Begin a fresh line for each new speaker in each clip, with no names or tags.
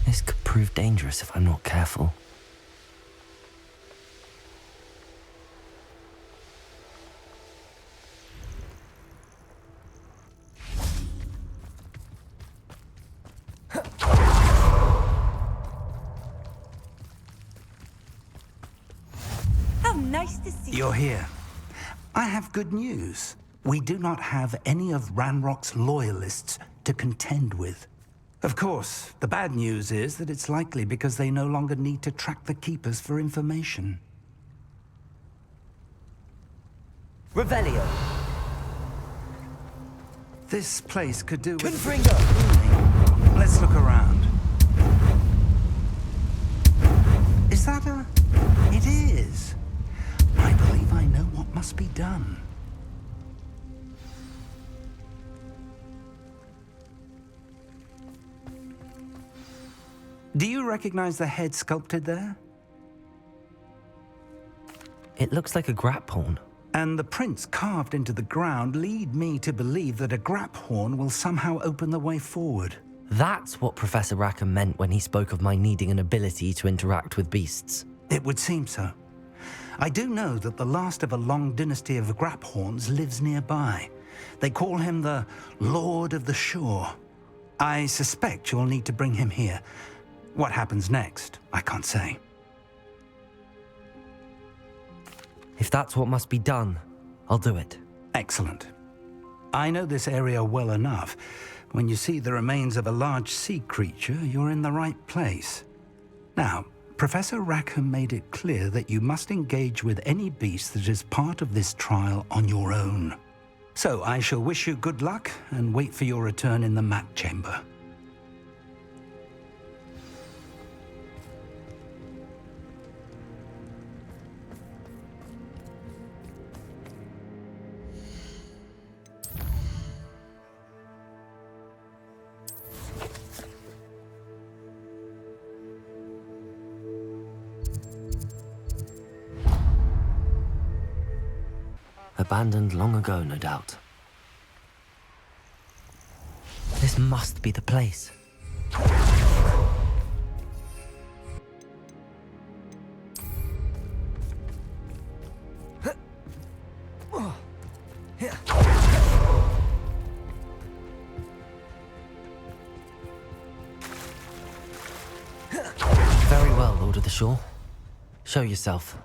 This could prove dangerous if I'm not careful.
How nice to see you.
You're here. I have good news. We do not have any of Ranrock's loyalists to contend with. Of course, the bad news is that it's likely because they no longer need to track the Keepers for information.
Revelio.
This place could do with...
Confringo.
Let's look around. Is that a... It is. I believe I know what must be done. Do you recognize the head sculpted there?
It looks like a grap horn.
And the prints carved into the ground lead me to believe that a grap horn will somehow open the way forward.
That's what Professor Rackham meant when he spoke of my needing an ability to interact with beasts.
It would seem so. I do know that the last of a long dynasty of grap horns lives nearby. They call him the Lord of the Shore. I suspect you'll need to bring him here. What happens next, I can't say.
If that's what must be done, I'll do it.
Excellent. I know this area well enough. When you see the remains of a large sea creature, you're in the right place. Now, Professor Rackham made it clear that you must engage with any beast that is part of this trial on your own. So I shall wish you good luck and wait for your return in the map chamber.
Abandoned long ago, no doubt. This must be the place. Very well, Lord of the Shore. Show yourself.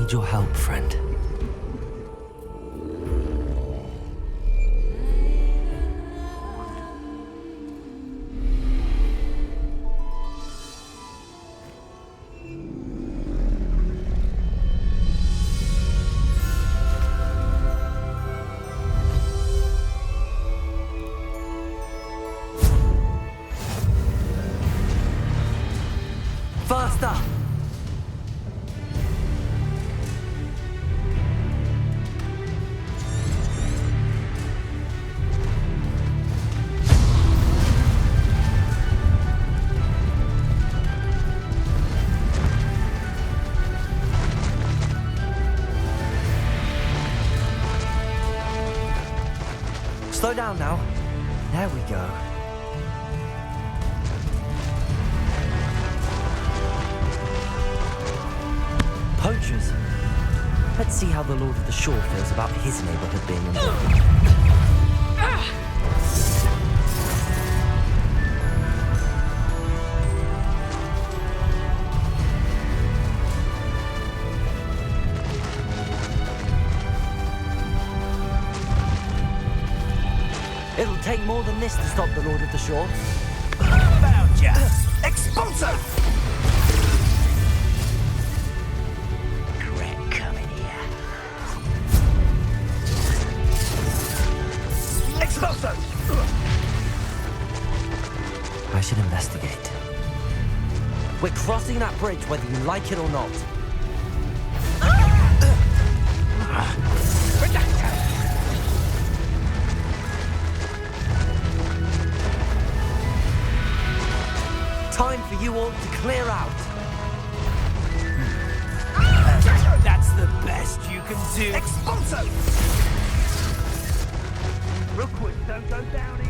need your help, friend.
Faster!
Slow down now. There we go. Poachers. Let's see how the Lord of the Shore feels about his neighborhood being invaded. It'll take more than this to stop the Lord of the Shore.
Found ya! Expulso! Crack coming here. Expulso!
I should investigate. We're crossing that bridge whether you like it or not. Time for you all to clear out.
That's the best you can do. Expulso! Rookwood, don't go down easy.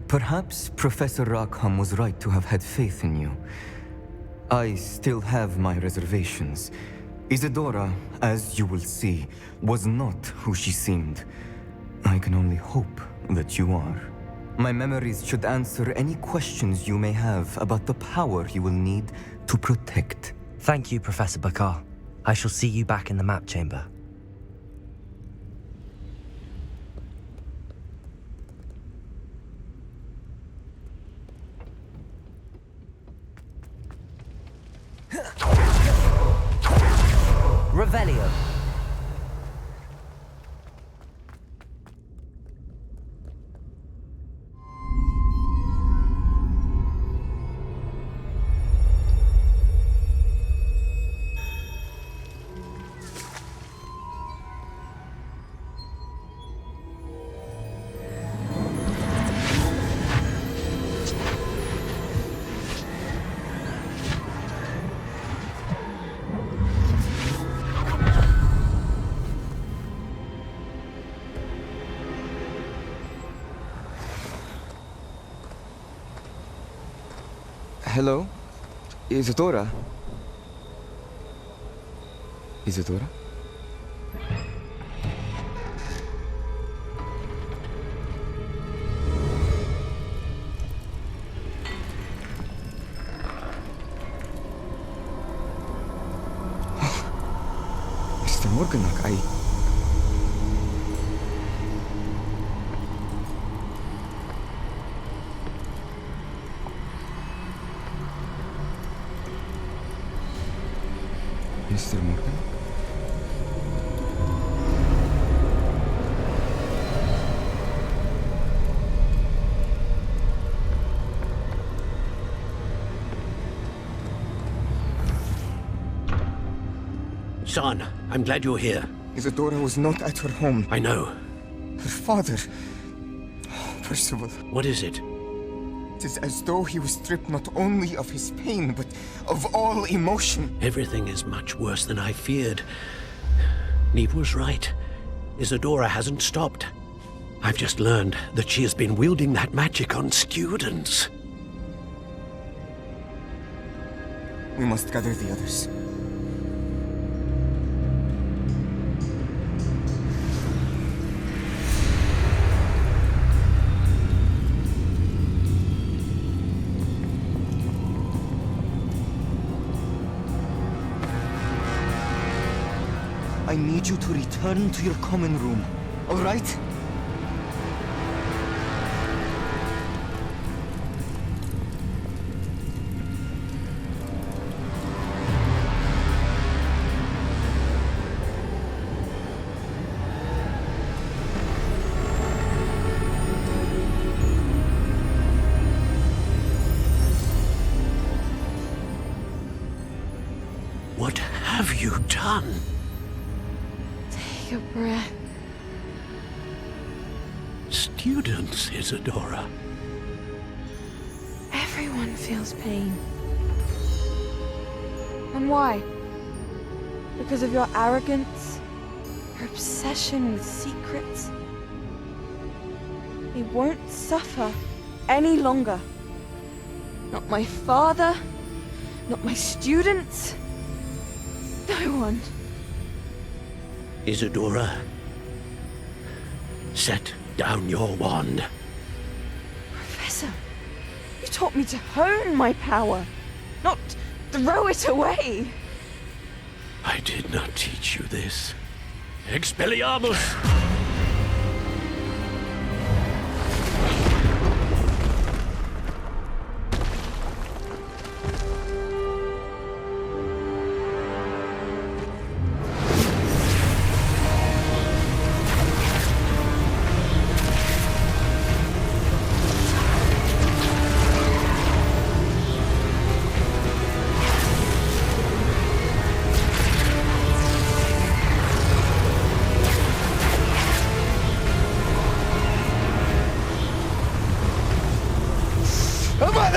Perhaps Professor Rackham was right to have had faith in you. I still have my reservations. Isadora, as you will see, was not who she seemed. I can only hope that you are. My memories should answer any questions you may have about the power you will need to protect.
Thank you, Professor Bakar. I shall see you back in the map chamber. Revelio.
Hello? Isadora? Isadora? Mr. Morganach, Mr. Morgan?
Son, I'm glad you're here.
Isadora was not at her home.
I know.
Her father... Percival.
What is it?
It is as though he was stripped not only of his pain, but of all emotion.
Everything is much worse than I feared. Neve was right. Isadora hasn't stopped. I've just learned that she has been wielding that magic on students.
We must gather the others. I need you to return to your common room, all right?
What have you done?
Take a breath.
Students, Isadora.
Everyone feels pain. And why? Because of your arrogance? Your obsession with secrets? He won't suffer any longer. Not my father, not my students, no one.
Isadora, set down your wand.
Professor, you taught me to hone my power, not throw it away.
I did not teach you this. Expelliarmus!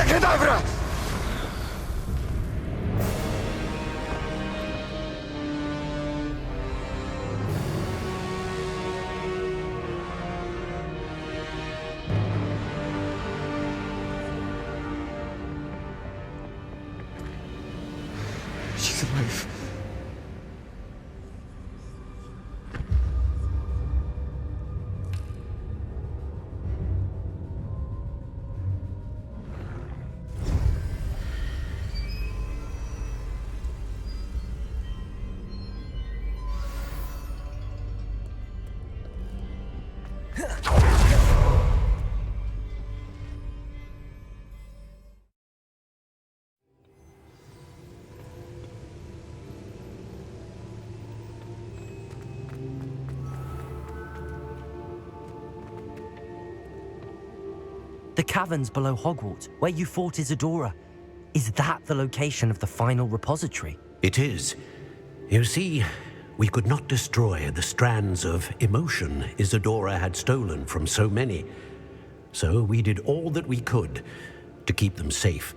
Kedavra! She's alive.
The caverns below Hogwarts, where you fought Isadora. Is that the location of the final repository?
It is. You see, we could not destroy the strands of emotion Isadora had stolen from so many. So we did all that we could to keep them safe.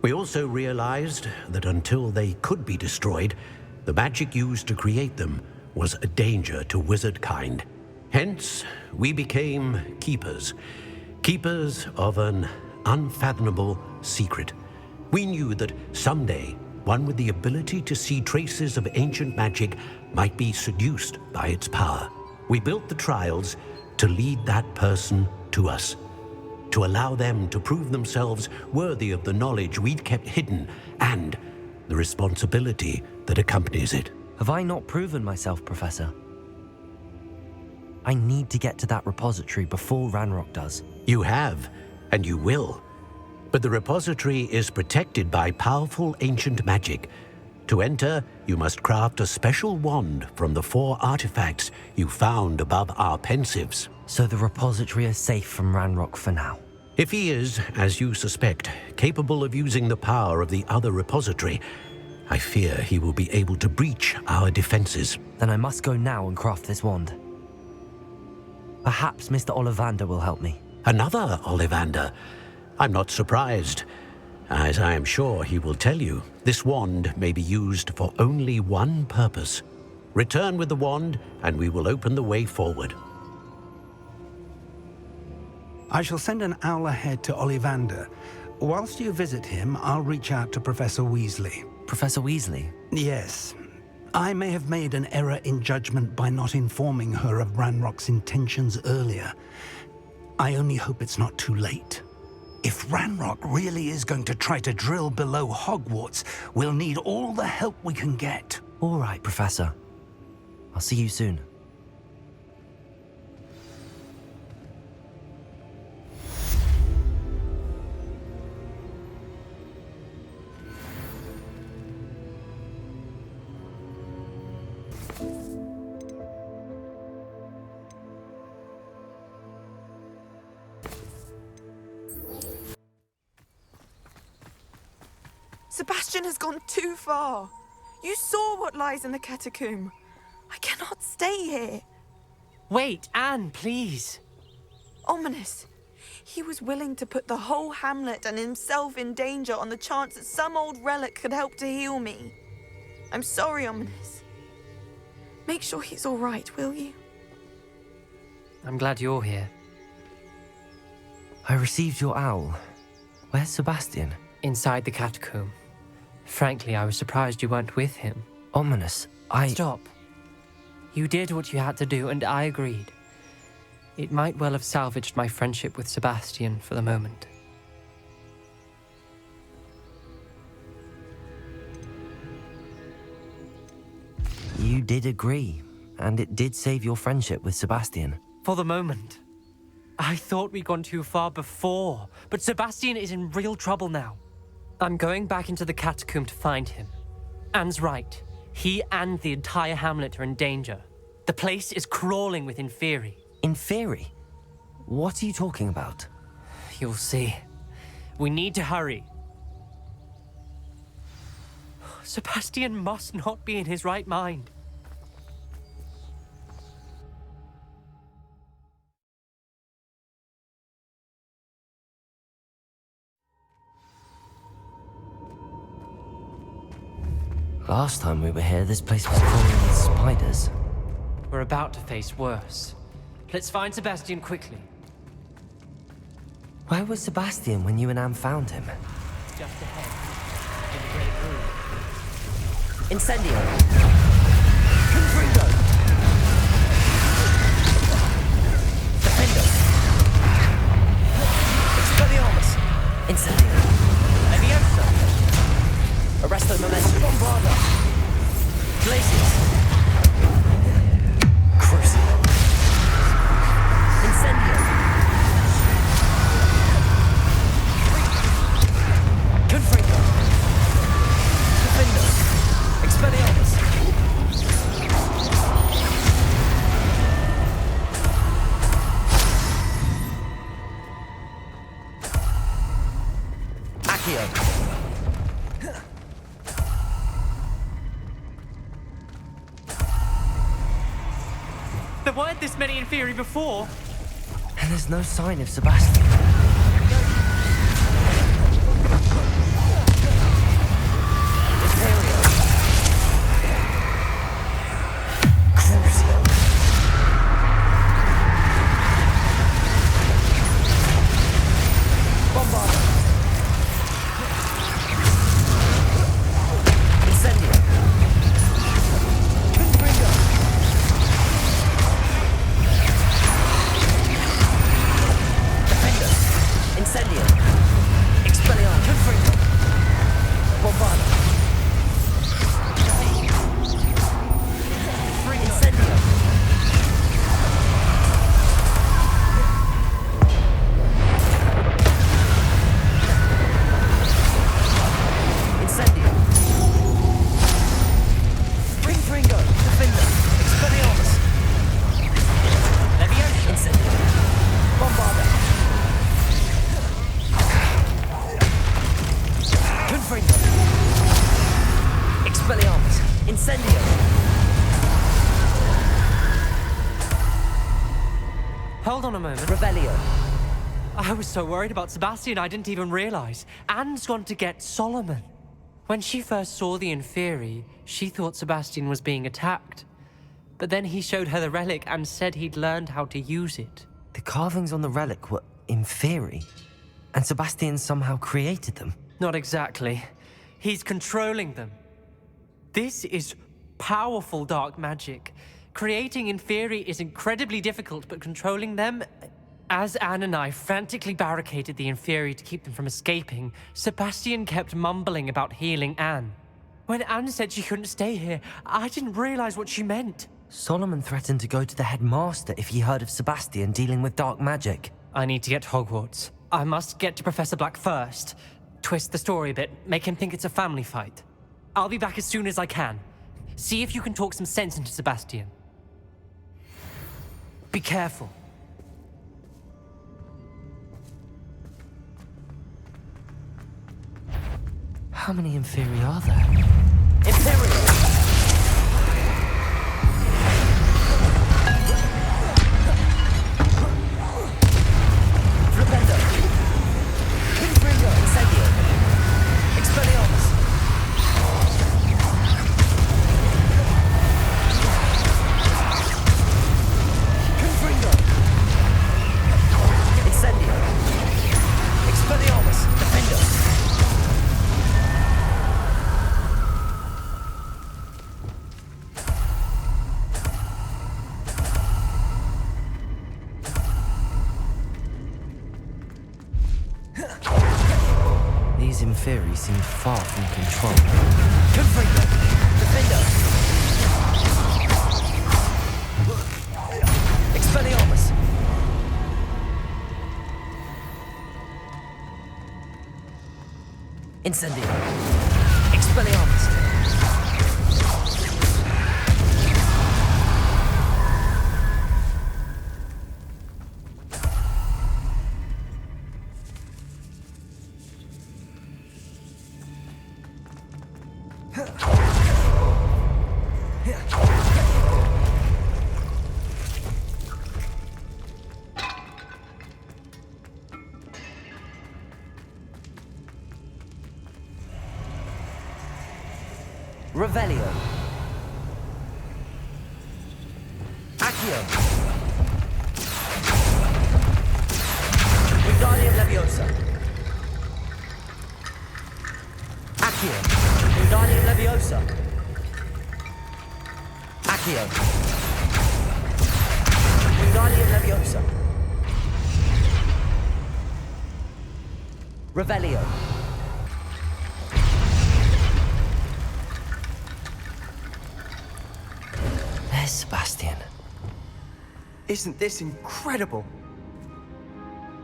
We also realized that until they could be destroyed, the magic used to create them was a danger to wizard kind. Hence, we became keepers. Keepers of an unfathomable secret. We knew that someday, one with the ability to see traces of ancient magic might be seduced by its power. We built the trials to lead that person to us, to allow them to prove themselves worthy of the knowledge we'd kept hidden and the responsibility that accompanies it.
Have I not proven myself, Professor? I need to get to that repository before Ranrock does.
You have, and you will. But the repository is protected by powerful ancient magic. To enter, you must craft a special wand from the 4 artifacts you found above our pensives.
So the repository is safe from Ranrock for now.
If he is, as you suspect, capable of using the power of the other repository, I fear he will be able to breach our defenses.
Then I must go now and craft this wand. Perhaps Mr. Ollivander will help me.
Another Ollivander? I'm not surprised. As I am sure he will tell you, this wand may be used for only one purpose. Return with the wand, and we will open the way forward.
I shall send an owl ahead to Ollivander. Whilst you visit him, I'll reach out to Professor Weasley.
Professor Weasley?
Yes. I may have made an error in judgment by not informing her of Ranrock's intentions earlier. I only hope it's not too late. If Ranrock really is going to try to drill below Hogwarts, we'll need all the help we can get.
All right, Professor. I'll see you soon.
Sebastian has gone too far. You saw what lies in the catacomb. I cannot stay here.
Wait, Anne, please.
Ominous. He was willing to put the whole hamlet and himself in danger on the chance that some old relic could help to heal me. I'm sorry, Ominous. Make sure he's all right, will you?
I'm glad you're here.
I received your owl. Where's Sebastian?
Inside the catacomb. Frankly, I was surprised you weren't with him.
Ominous,
Stop. You did what you had to do, and I agreed. It might well have salvaged my friendship with Sebastian for the moment.
You did agree, and it did save your friendship with Sebastian.
For the moment. I thought we'd gone too far before, but Sebastian is in real trouble now. I'm going back into the catacomb to find him. Anne's right. He and the entire hamlet are in danger. The place is crawling with Inferi.
Inferi? What are you talking about?
You'll see. We need to hurry. Sebastian must not be in his right mind.
Last time we were here, this place was crawling with spiders.
We're about to face worse. Let's find Sebastian quickly.
Where was Sebastian when you and Anne found him?
Just ahead. In the great room.
Incendio! Confringo! Defendo! Expelliarmus! Incendio! Leviosa! Arresto Momentum! Bombarda! Glacius! Crucio! Incendio! Confringo! Defendo! Expelliarmus! Accio!
There weren't this many Inferi before.
And there's no sign of Sebastian. Imperio. Crucio. Bombarda.
Hold on a moment.
Revelio.
I was so worried about Sebastian I didn't even realize. Anne's gone to get Solomon. When she first saw the Inferi, she thought Sebastian was being attacked. But then he showed her the relic and said he'd learned how to use it.
The carvings on the relic were Inferi, and Sebastian somehow created them.
Not exactly. He's controlling them. This is powerful dark magic. Creating Inferi is incredibly difficult, but controlling them... As Anne and I frantically barricaded the Inferi to keep them from escaping, Sebastian kept mumbling about healing Anne. When Anne said she couldn't stay here, I didn't realize what she meant.
Solomon threatened to go to the headmaster if he heard of Sebastian dealing with dark magic.
I need to get to Hogwarts. I must get to Professor Black first. Twist the story a bit, make him think it's a family fight. I'll be back as soon as I can. See if you can talk some sense into Sebastian. Be careful.
How many Inferi are there? Imperial! Flipendo! Confringo! Incendio! Expelliarmus! Confringo! Incendio! Expelliarmus! Defendo! These Inferi seem far from control. Confringo! Defendo! Expelliarmus! Incendio! Expelliarmus! Revelio. Accio. Wingardium Leviosa. Accio. Wingardium Leviosa. Accio. Wingardium Leviosa. Revelio. There's Sebastian.
Isn't this incredible?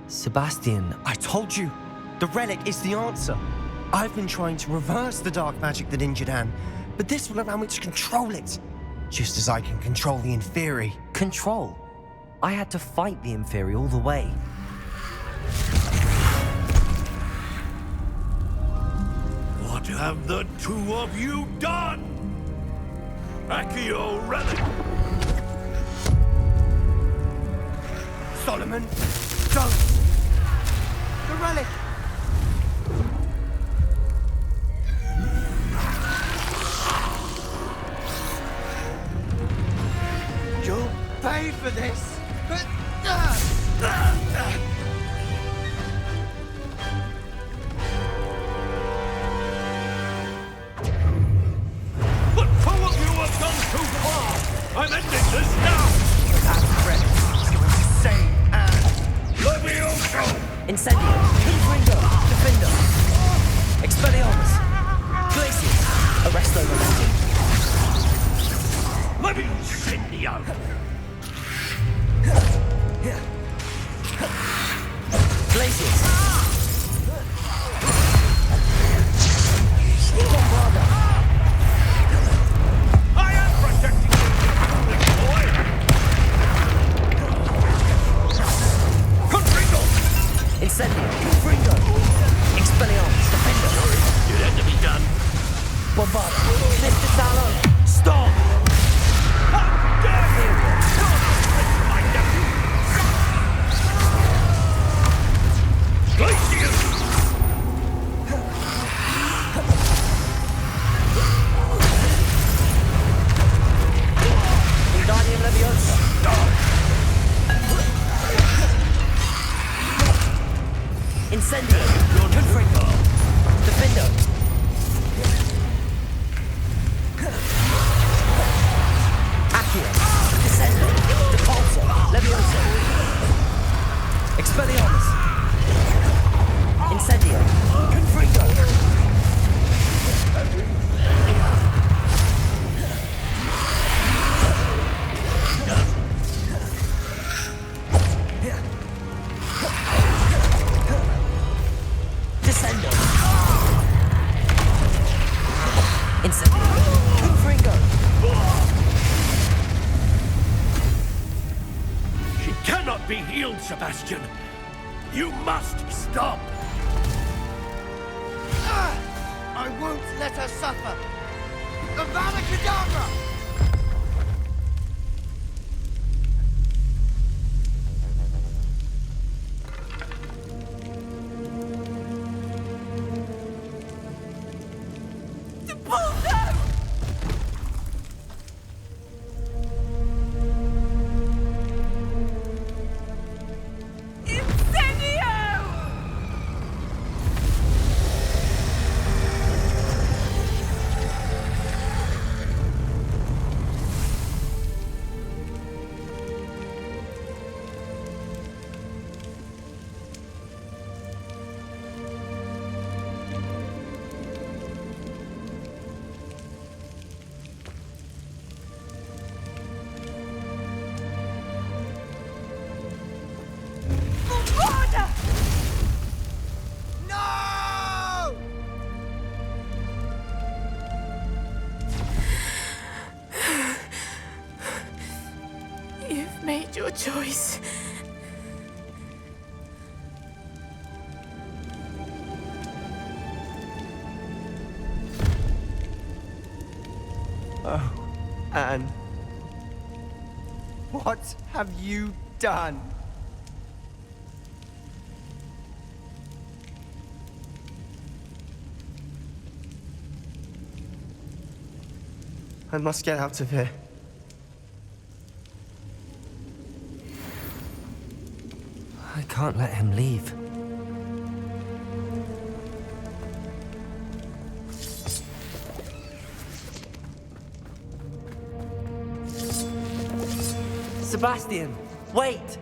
Sebastian,
I told you, the relic is the answer. I've been trying to reverse the dark magic that injured Anne, but this will allow me to control it. Just as I can control the Inferi.
control. I had to fight the Inferi all the way.
What have the two of you done? Accio relic!
Solomon, don't! The relic! You'll pay for this!
But two of you have gone too far! I'm ending this now!
That relic is going to save Anne!
Levioso!
Incendio. Confringo. Defendo. Expelliarmus. Glacius. Arresto Momentum.
Levicindio!
Incendio! Confringo! Defendo! Accio! Descendo! Depulso! Levioso! Expelliarmus! Incendio! Confringo! Descendo! Incendio! Confringo!
She cannot be healed, Sebastian. You must stop.
I won't let her suffer! Avada Kedavra!
You've made your choice.
Oh, Anne. What have you done? I must get out of here.
I can't let him leave. Sebastian, wait!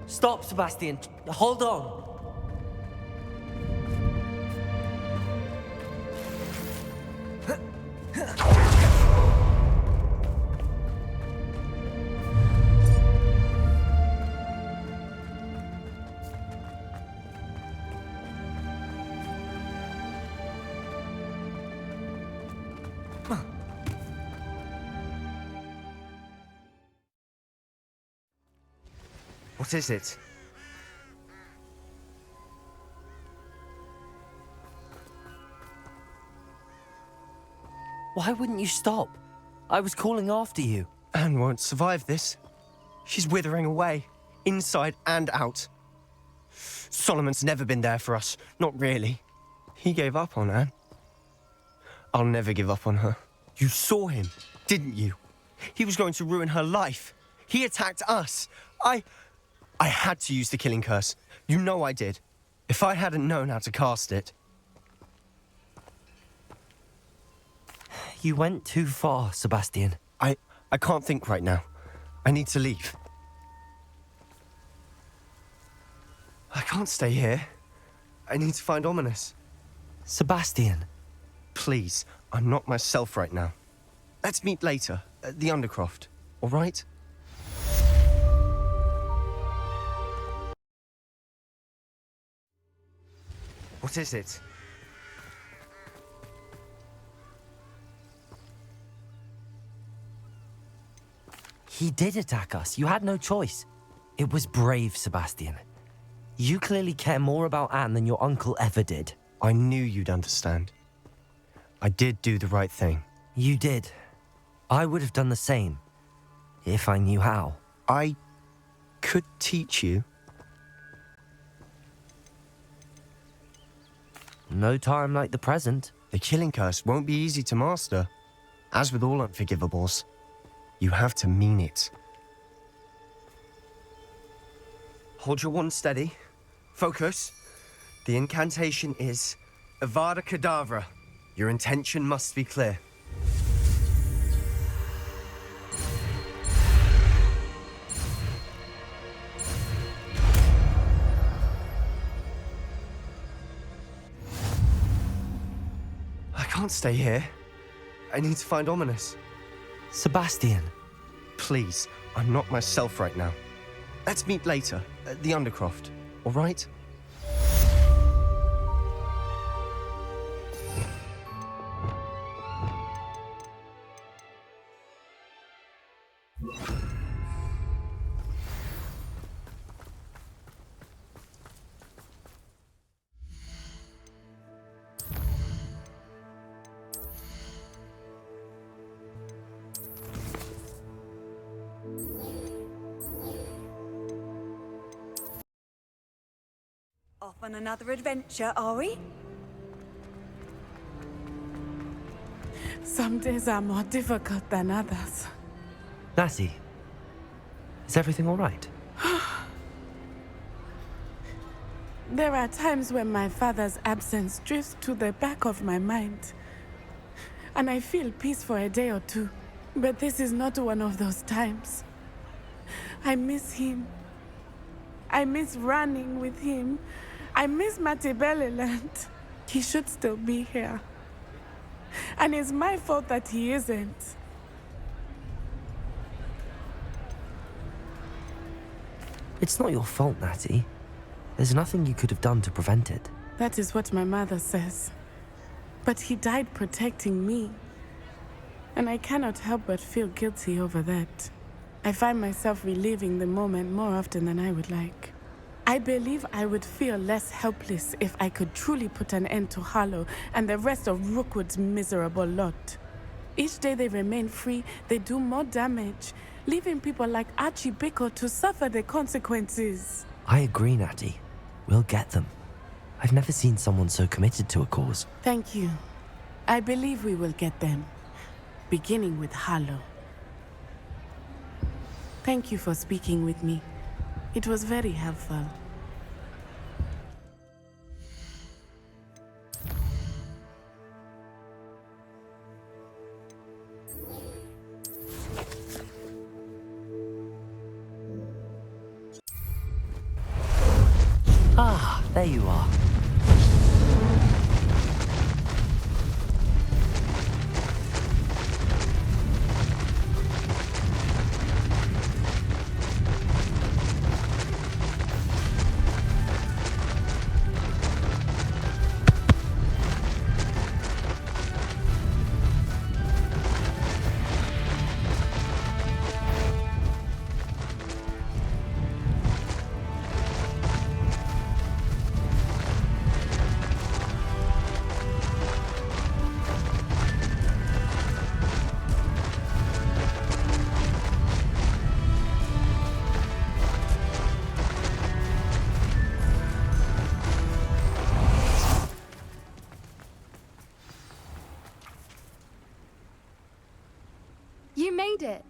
Stop, Sebastian. Hold on.
What is it?
Why wouldn't you stop? I was calling after you.
Anne won't survive this. She's withering away, inside and out. Solomon's never been there for us, not really. He gave up on Anne. I'll never give up on her. You saw him, didn't you? He was going to ruin her life. He attacked us. I had to use the killing curse. You know I did. If I hadn't known how to cast it...
You went too far, Sebastian.
I can't think right now. I need to leave. I can't stay here. I need to find Ominous.
Sebastian.
Please, I'm not myself right now. Let's meet later, at the Undercroft, all right? What is it?
He did attack us. You had no choice. It was brave, Sebastian. You clearly care more about Anne than your uncle ever did.
I knew you'd understand. I did do the right thing.
You did. I would have done the same. if I knew how.
I could teach you.
No time like the present.
The killing curse won't be easy to master. As with all unforgivables, you have to mean it. Hold your wand steady. Focus. The incantation is Avada Kedavra. Your intention must be clear. I can't stay here. I need to find Ominous.
Sebastian.
Please, I'm not myself right now. Let's meet later at the Undercroft, all right?
Off on another adventure, are we?
Some days are more difficult than others.
Natty, is everything all right?
There are times when my father's absence drifts to the back of my mind, and I feel peace for a day or two. But this is not one of those times. I miss him. I miss running with him. I miss Matibeleland. He should still be here. And it's my fault that he isn't.
It's not your fault, Natty. There's nothing you could have done to prevent it.
That is what my mother says. But he died protecting me. And I cannot help but feel guilty over that. I find myself reliving the moment more often than I would like. I believe I would feel less helpless if I could truly put an end to Harlow and the rest of Rookwood's miserable lot. Each day they remain free, they do more damage, leaving people like Archie Bickle to suffer the consequences.
I agree, Natty. We'll get them. I've never seen someone so committed to a cause.
Thank you. I believe we will get them, beginning with Harlow. Thank you for speaking with me. It was very helpful.
Ah, there you are.
You made it.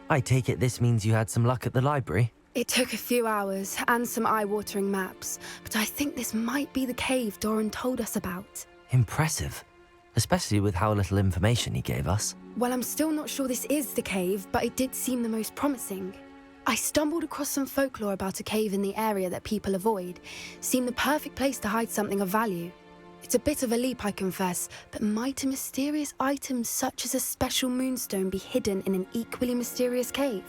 I take it this means you had some luck at the library?
It took a few hours and some eye-watering maps, but I think this might be the cave Doran told us about.
Impressive. Especially with how little information he gave us.
Well, I'm still not sure this is the cave, but it did seem the most promising. I stumbled across some folklore about a cave in the area that people avoid. Seemed the perfect place to hide something of value. It's a bit of a leap, I confess, but might a mysterious item such as a special moonstone be hidden in an equally mysterious cave?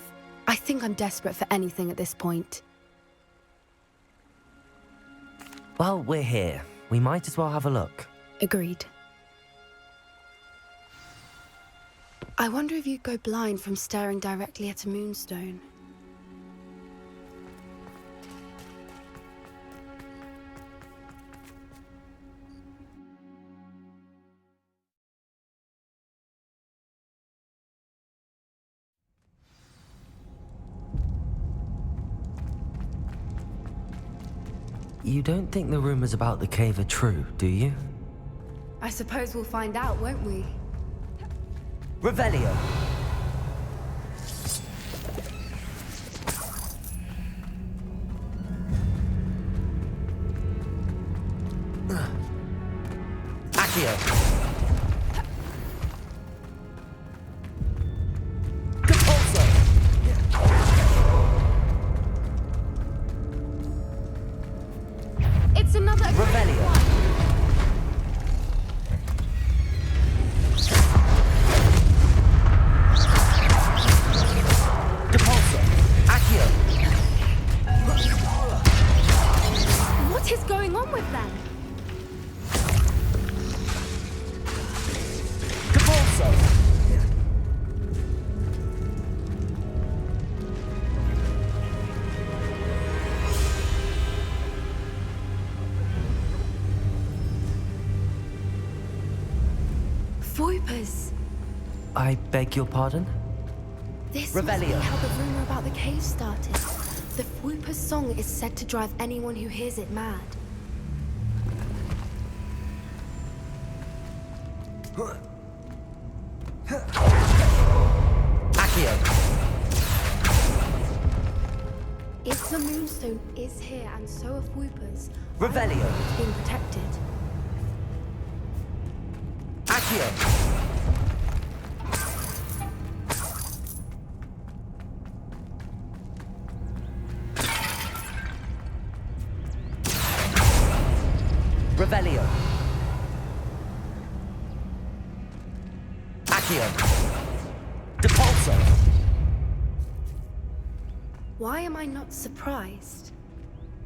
I think I'm desperate for anything at this point.
Well, we're here. We might as well have a look.
Agreed. I wonder if you'd go blind from staring directly at a moonstone.
You don't think the rumors about the cave are true, do you?
I suppose we'll find out, won't we?
Revelio. Accio.
It's another
Revelio. Depulso. Accio.
What is going on with them?
Depulso.
Voipers.
I beg your pardon?
This must be
Revelio.
how the rumor about the cave started. The Voipers' song is said to drive anyone who hears it mad.
Accio.
If the Moonstone is here and so are Voipers,
Revelio.
it's being protected.
Accio. Revelio. Accio. Depulso.
Why am I not surprised?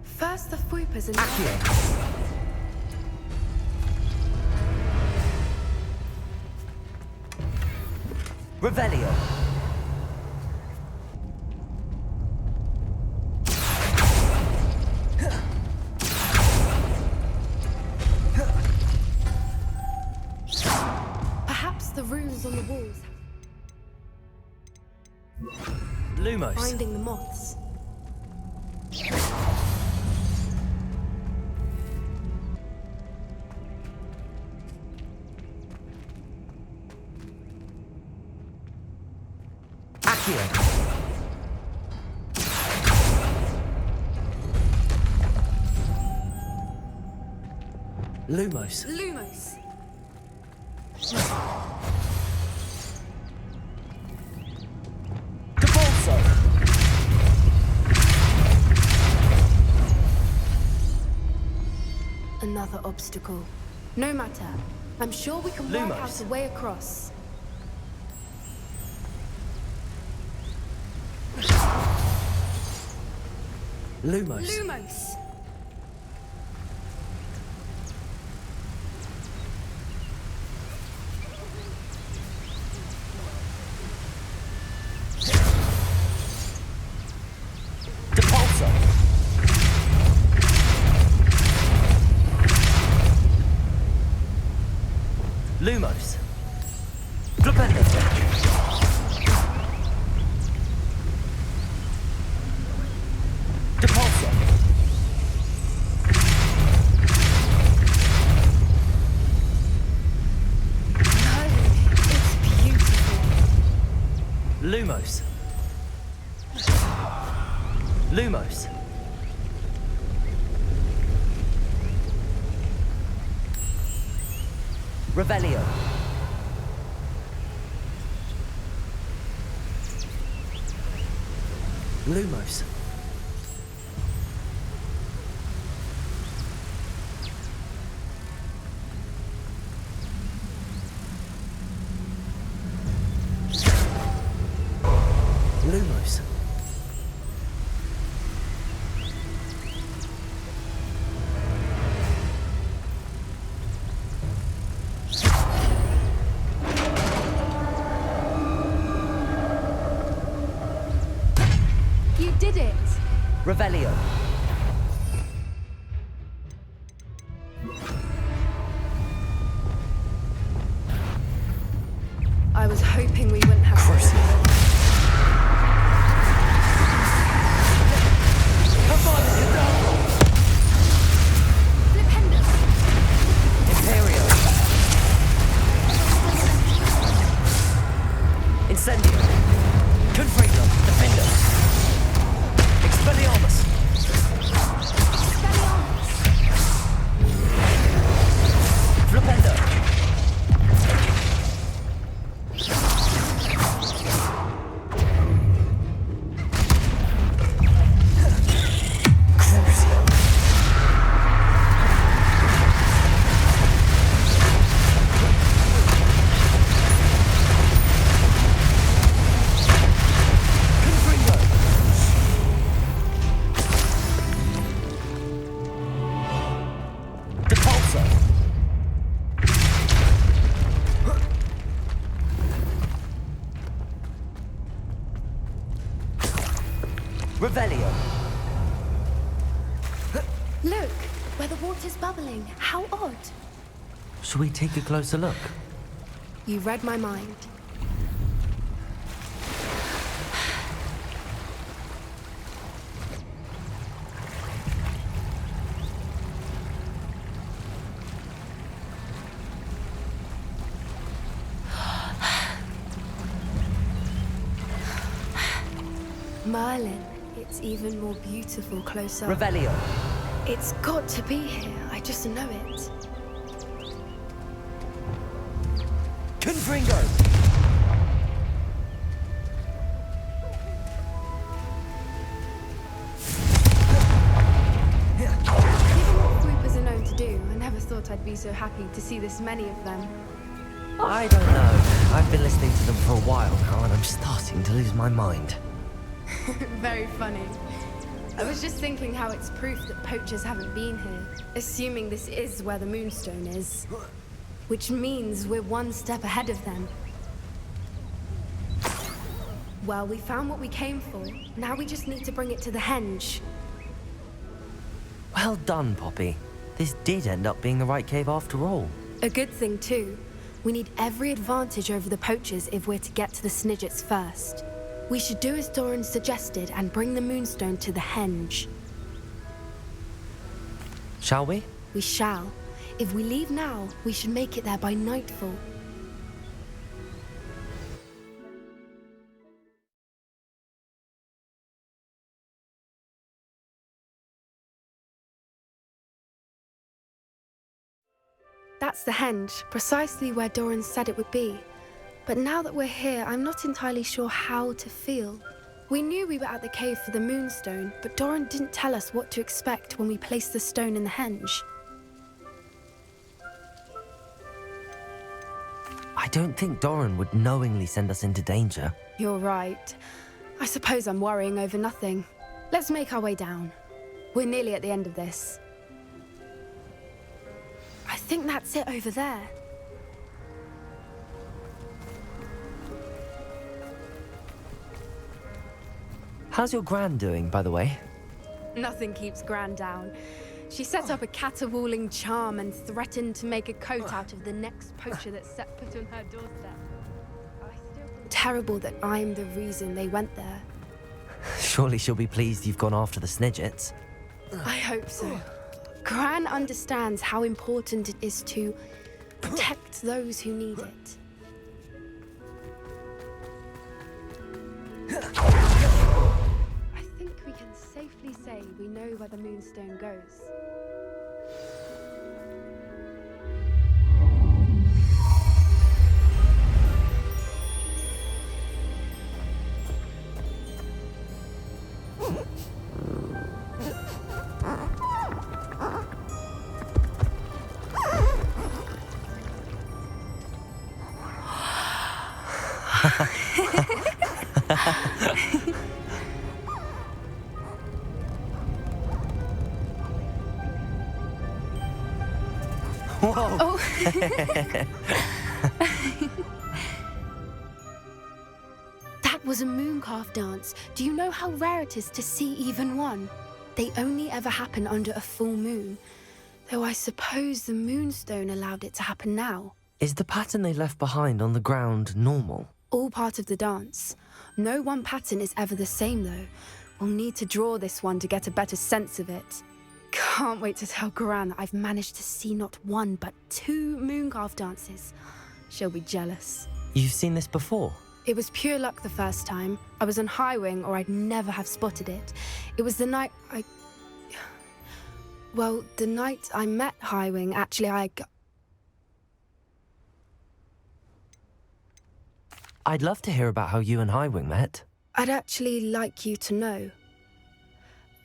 First the Voipers and
Accio. Revelio.
Perhaps the runes on the walls.
Lumos.
Finding the moths.
Accio. Lumos.
Lumos.
Depulso.
Another obstacle. No matter. I'm sure we can work out
Lumos.
a way across.
Lumos.
Lumos!
Depulso. Lumos. Flipendo. Depulso.
No, it's beautiful.
Lumos. Lumos. Revelio. Lumos. Lumos.
You did it!
Revelio.
I was hoping we wouldn't have
Crucial.
Look, where the water's bubbling. How odd.
Shall we take a closer look?
You read my mind. Merlin, it's even more beautiful close up.
Revelio.
It's got to be here. I just know it.
Confringo!
Given what swoopers are known to do, I never thought I'd be so happy to see this many of them.
I don't know. I've been listening to them for a while now, and I'm starting to lose my mind.
Very funny. I was just thinking how it's proof that poachers haven't been here, assuming this is where the Moonstone is. Which means we're one step ahead of them. Well, we found what we came for. Now we just need to bring it to the henge.
Well done, Poppy. This did end up being the right cave after all.
A good thing, too. We need every advantage over the poachers if we're to get to the Snidgets first. We should do as Doran suggested and bring the Moonstone to the henge.
Shall we?
We shall. If we leave now, we should make it there by nightfall. That's the henge, precisely where Doran said it would be. But now that we're here, I'm not entirely sure how to feel. We knew we were at the cave for the Moonstone, but Doran didn't tell us what to expect when we placed the stone in the henge.
I don't think Doran would knowingly send us into danger.
You're right. I suppose I'm worrying over nothing. Let's make our way down. We're nearly at the end of this. I think that's it over there.
How's your Gran doing, by the way?
Nothing keeps Gran down. She set up a caterwauling charm and threatened to make a coat out of the next poacher that set foot on her doorstep. Terrible that I'm the reason they went there.
Surely she'll be pleased you've gone after the Snidgets.
I hope so. Gran understands how important it is to protect those who need it. I think we can safely say we know where the Moonstone goes.
Whoa!
Oh. That was a mooncalf dance. Do you know how rare it is to see even one? They only ever happen under a full moon. Though I suppose the Moonstone allowed it to happen now.
Is the pattern they left behind on the ground normal?
All part of the dance. No one pattern is ever the same, though. We'll need to draw this one to get a better sense of it. Can't wait to tell Gran that I've managed to see not one, but 2 mooncalf dances. She'll be jealous.
You've seen this before?
It was pure luck the first time. I was on Highwing, or I'd never have spotted it. It was the night Well, the night I met Highwing, actually,
I'd love to hear about how you and Highwing met.
I'd actually like you to know.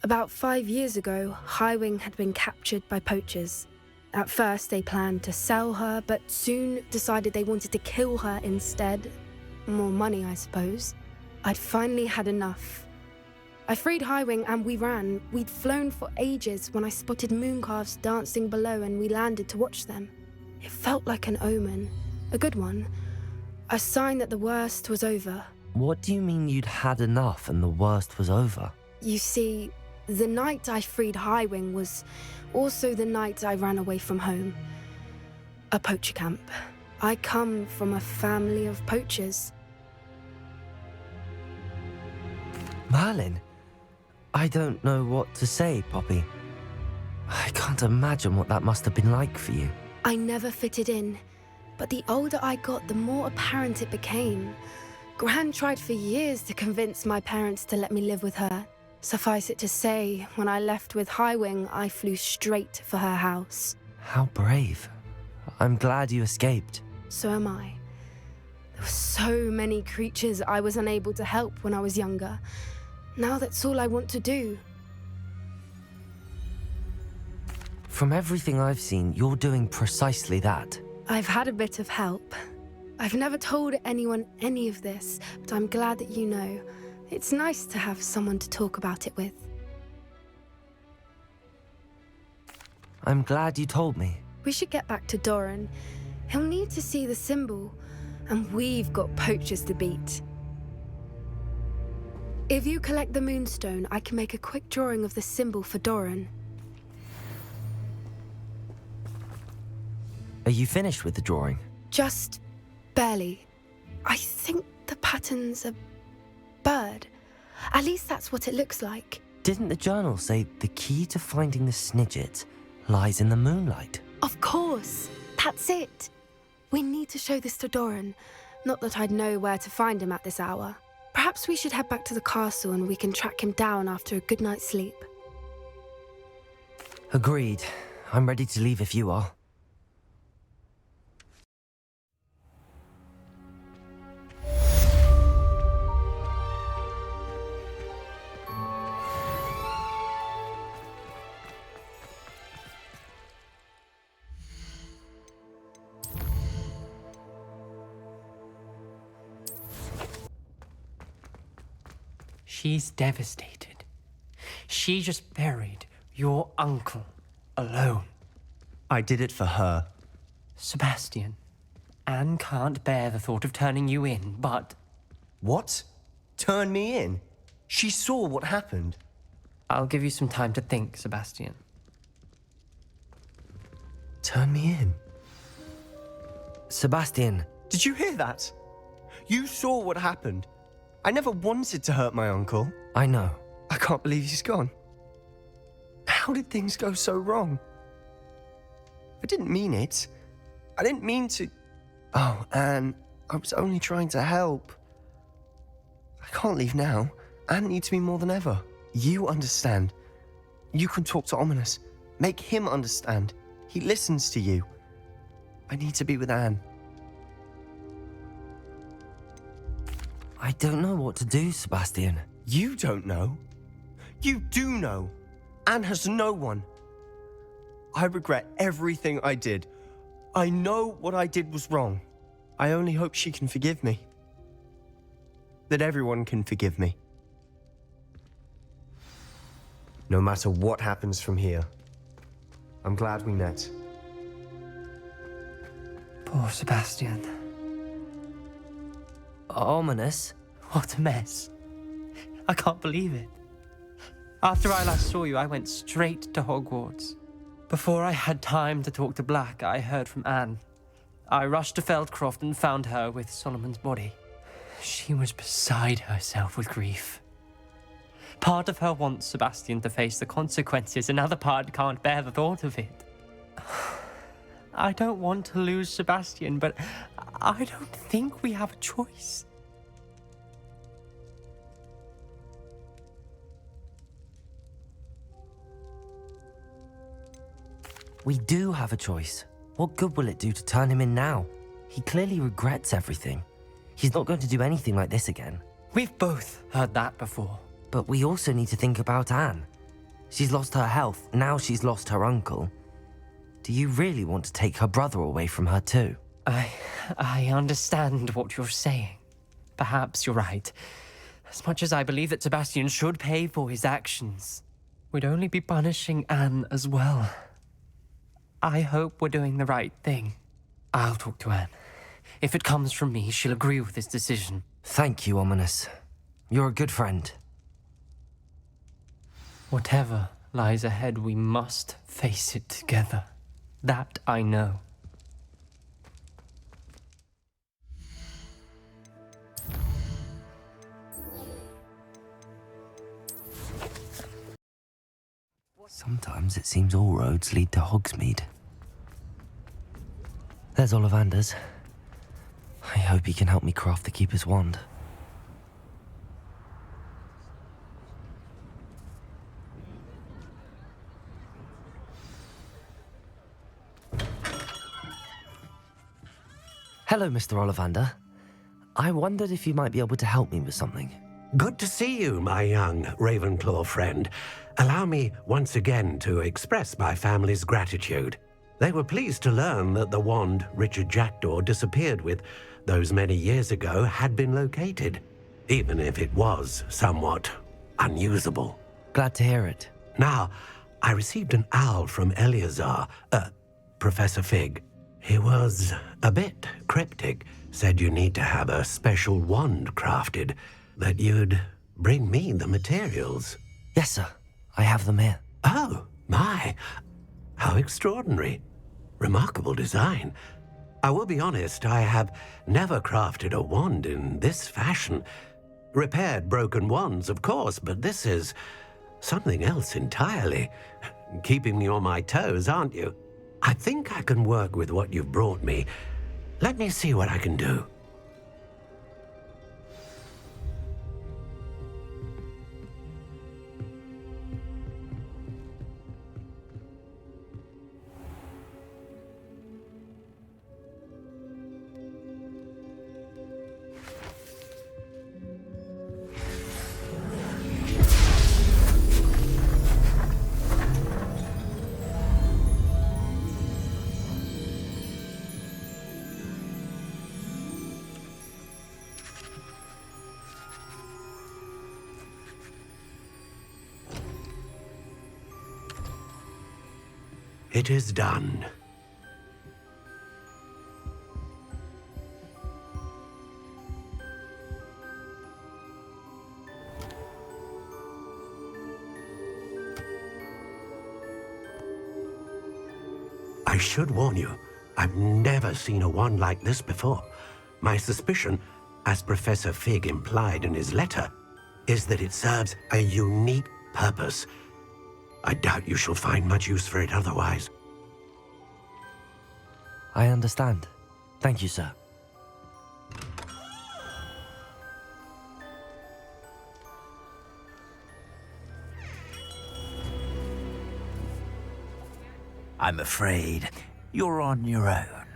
About 5 years ago, Highwing had been captured by poachers. At first, they planned to sell her, but soon decided they wanted to kill her instead. More money, I suppose. I'd finally had enough. I freed Highwing and we ran. We'd flown for ages when I spotted mooncalves dancing below and we landed to watch them. It felt like an omen. A good one. A sign that the worst was over.
What do you mean you'd had enough and the worst was over?
You see, The night I freed Highwing was also the night I ran away from home. A poacher camp. I come from a family of poachers.
Merlin? I don't know what to say, Poppy. I can't imagine what that must have been like for you.
I never fitted in, but the older I got, the more apparent it became. Gran tried for years to convince my parents to let me live with her. Suffice it to say, when I left with Highwing, I flew straight for her house.
How brave. I'm glad you escaped.
So am I. There were so many creatures I was unable to help when I was younger. Now that's all I want to do.
From everything I've seen, you're doing precisely that.
I've had a bit of help. I've never told anyone any of this, but I'm glad that you know. It's nice to have someone to talk about it with.
I'm glad you told me.
We should get back to Doran. He'll need to see the symbol, and we've got poachers to beat. If you collect the moonstone, I can make a quick drawing of the symbol for Doran.
Are you finished with the drawing?
Just barely. I think the pattern's a bird. At least that's what it looks like.
Didn't the journal say the key to finding the Snidget lies in the moonlight?
Of course. That's it. We need to show this to Doran. Not that I'd know where to find him at this hour. Perhaps we should head back to the castle and we can track him down after a good night's sleep.
Agreed. I'm ready to leave if you are.
She's devastated. She just buried your uncle alone.
I did it for her.
Sebastian, Anne can't bear the thought of turning you in, but...
What? Turn me in? She saw what happened.
I'll give you some time to think, Sebastian.
Turn me in?
Sebastian.
Did you hear that? You saw what happened. I never wanted to hurt my uncle.
I know.
I can't believe he's gone. How did things go so wrong? I didn't mean it. I didn't mean to... Oh, Anne, I was only trying to help. I can't leave now. Anne needs me more than ever. You understand. You can talk to Ominous. Make him understand. He listens to you. I need to be with Anne.
I don't know what to do, Sebastian.
You don't know. You do know. Anne has no one. I regret everything I did. I know what I did was wrong. I only hope she can forgive me. That everyone can forgive me. No matter what happens from here, I'm glad we met.
Poor Sebastian.
Ominous?
What a mess. I can't believe it. After I last saw you, I went straight to Hogwarts. Before I had time to talk to Black, I heard from Anne. I rushed to Feldcroft and found her with Solomon's body. She was beside herself with grief. Part of her wants Sebastian to face the consequences, another part can't bear the thought of it. I don't want to lose Sebastian, but I don't think we have a choice.
We do have a choice. What good will it do to turn him in now? He clearly regrets everything. He's not going to do anything like this again.
We've both heard that before.
But we also need to think about Anne. She's lost her health, now she's lost her uncle. Do you really want to take her brother away from her too?
I understand what you're saying. Perhaps you're right. As much as I believe that Sebastian should pay for his actions, we'd only be punishing Anne as well. I hope we're doing the right thing. I'll talk to Anne. If it comes from me, she'll agree with this decision.
Thank you, Ominous. You're a good friend.
Whatever lies ahead, we must face it together. That I know.
Sometimes it seems all roads lead to Hogsmeade. There's Ollivander's. I hope he can help me craft the Keeper's wand. Hello, Mr. Ollivander. I wondered if you might be able to help me with something.
Good to see you, my young Ravenclaw friend. Allow me once again to express my family's gratitude. They were pleased to learn that the wand Richard Jackdaw disappeared with those many years ago had been located, even if it was somewhat unusable.
Glad to hear it.
Now, I received an owl from Eleazar, Professor Fig. He was a bit cryptic, said you need to have a special wand crafted, that you'd bring me the materials.
Yes, sir. I have them here.
Oh, my. How extraordinary. Remarkable design. I will be honest, I have never crafted a wand in this fashion. Repaired broken wands, of course, but this is something else entirely. Keeping me on my toes, aren't you? I think I can work with what you've brought me. Let me see what I can do. It is done. I should warn you, I've never seen a wand like this before. My suspicion, as Professor Fig implied in his letter, is that it serves a unique purpose. I doubt you shall find much use for it otherwise.
I understand. Thank you, sir.
I'm afraid you're on your own.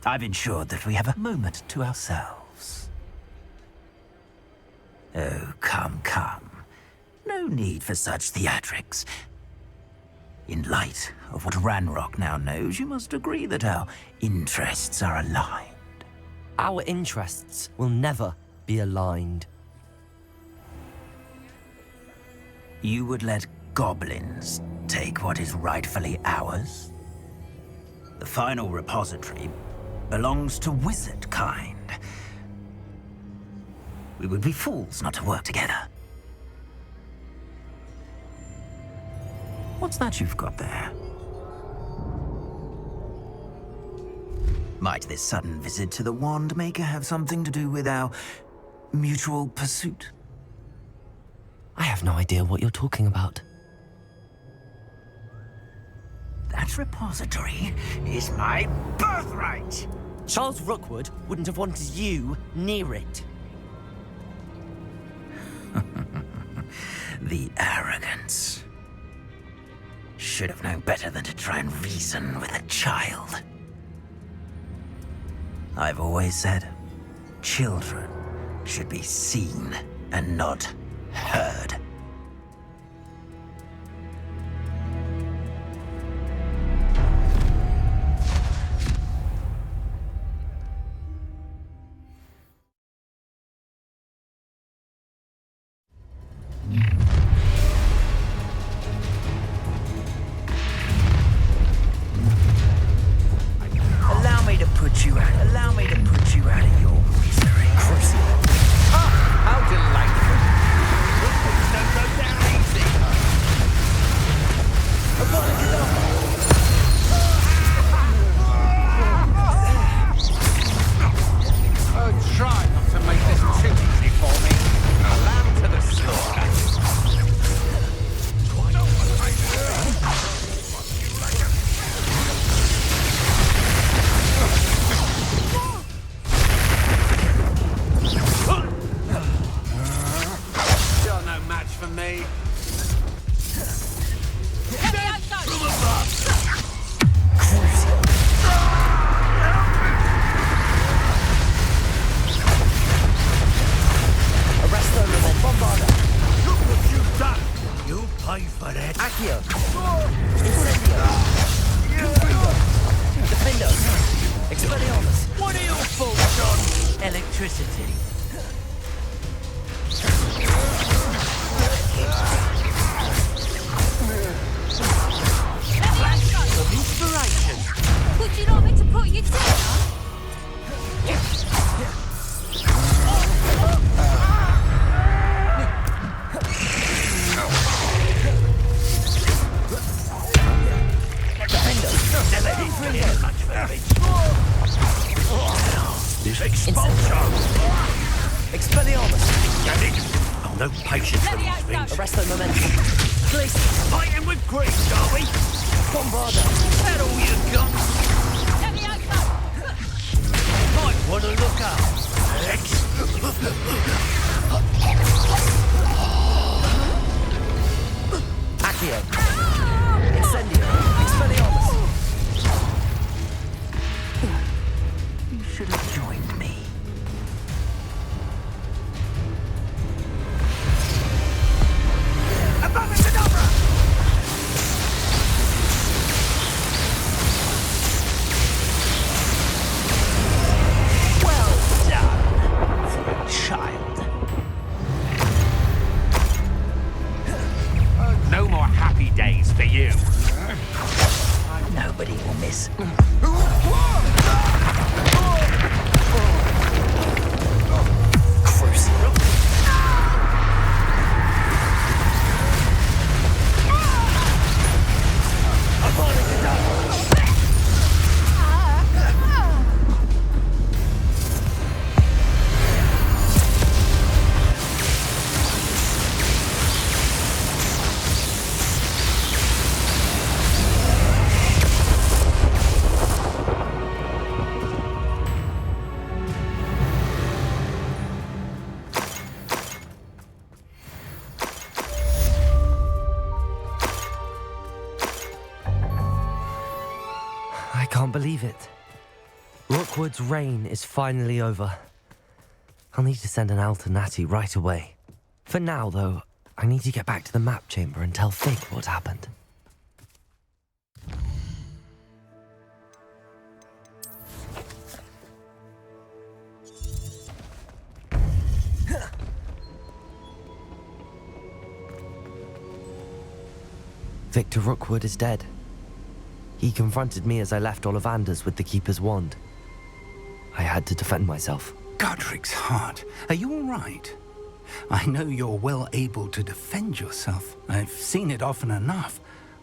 I've ensured that we have a moment to ourselves. Oh, come, come. No need for such theatrics. In light of what Ranrock now knows, you must agree that our interests are aligned.
Our interests will never be aligned.
You would let goblins take what is rightfully ours? The final repository belongs to wizard kind. We would be fools not to work together. What's that you've got there? Might this sudden visit to the Wand Maker have something to do with our mutual pursuit?
I have no idea what you're talking about.
That repository is my birthright!
Charles Rookwood wouldn't have wanted you near it.
The arrogance. Should have known better than to try and reason with a child. I've always said, children should be seen and not heard.
Allow me to put you out of your misery.
How delightful.
Defendo! Expelliarmus!
What are your thoughts on electricity? Flash of inspiration.
Would you like me to put you down?
This expulsion!
Expelliarmus!
Get it? Oh, no patience for these things.
Arresto momentum. Please.
Fighting with grace, are we?
Bombarda.
That all you got?
Let me out.
Might want to look up.
Accio. Incendio. Expelliarmus.
You should have joined me.
Well done for a child. No more happy days for you.
Nobody will miss.
Crucial. I can't believe it. Rookwood's reign is finally over. I'll need to send an owl to Natty right away. For now, though, I need to get back to the map chamber and tell Fig what happened. Victor Rookwood is dead. He confronted me as I left Ollivander's with the Keeper's wand. I had to defend myself.
Godric's heart. Are you all right? I know you're well able to defend yourself. I've seen it often enough.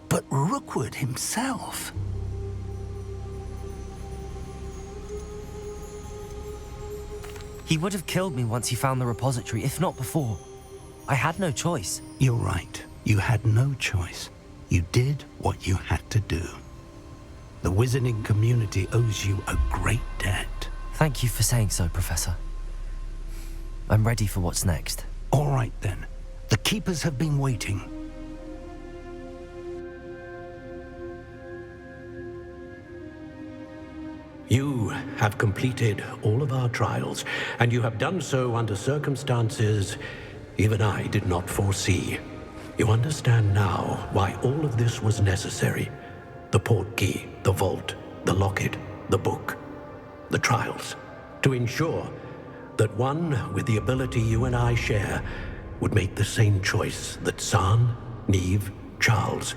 But Rookwood himself...
He would have killed me once he found the repository, if not before. I had no choice.
You're right. You had no choice. You did what you had to do. The wizarding community owes you a great debt.
Thank you for saying so, Professor. I'm ready for what's next.
All right, then. The Keepers have been waiting.
You have completed all of our trials, and you have done so under circumstances even I did not foresee. You understand now why all of this was necessary. The portkey, the vault, the locket, the book, the trials. To ensure that one with the ability you and I share would make the same choice that San, Neve, Charles,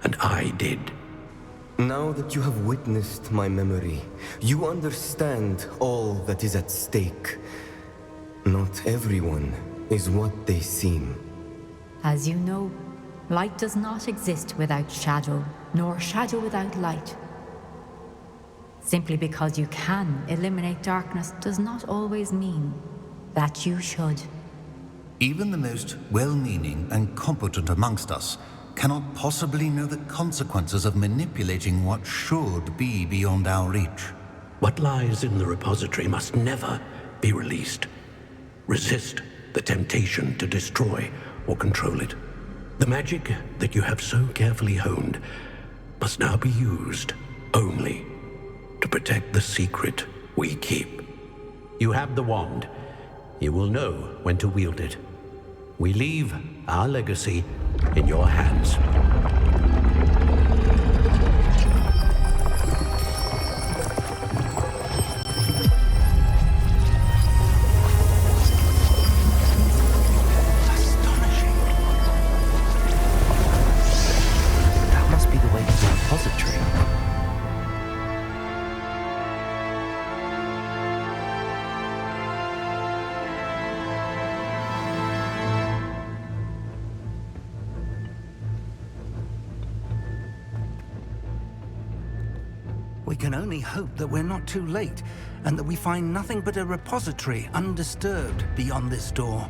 and I did.
Now that you have witnessed my memory, you understand all that is at stake. Not everyone is what they seem.
As you know, light does not exist without shadow, nor shadow without light. Simply because you can eliminate darkness does not always mean that you should.
Even the most well-meaning and competent amongst us cannot possibly know the consequences of manipulating what should be beyond our reach.
What lies in the repository must never be released. Resist the temptation to destroy or control it. The magic that you have so carefully honed must now be used only to protect the secret we keep. You have the wand. You will know when to wield it. We leave our legacy in your hands.
must be the way to the repository.
We can only hope that we're not too late, and that we find nothing but a repository undisturbed beyond this door.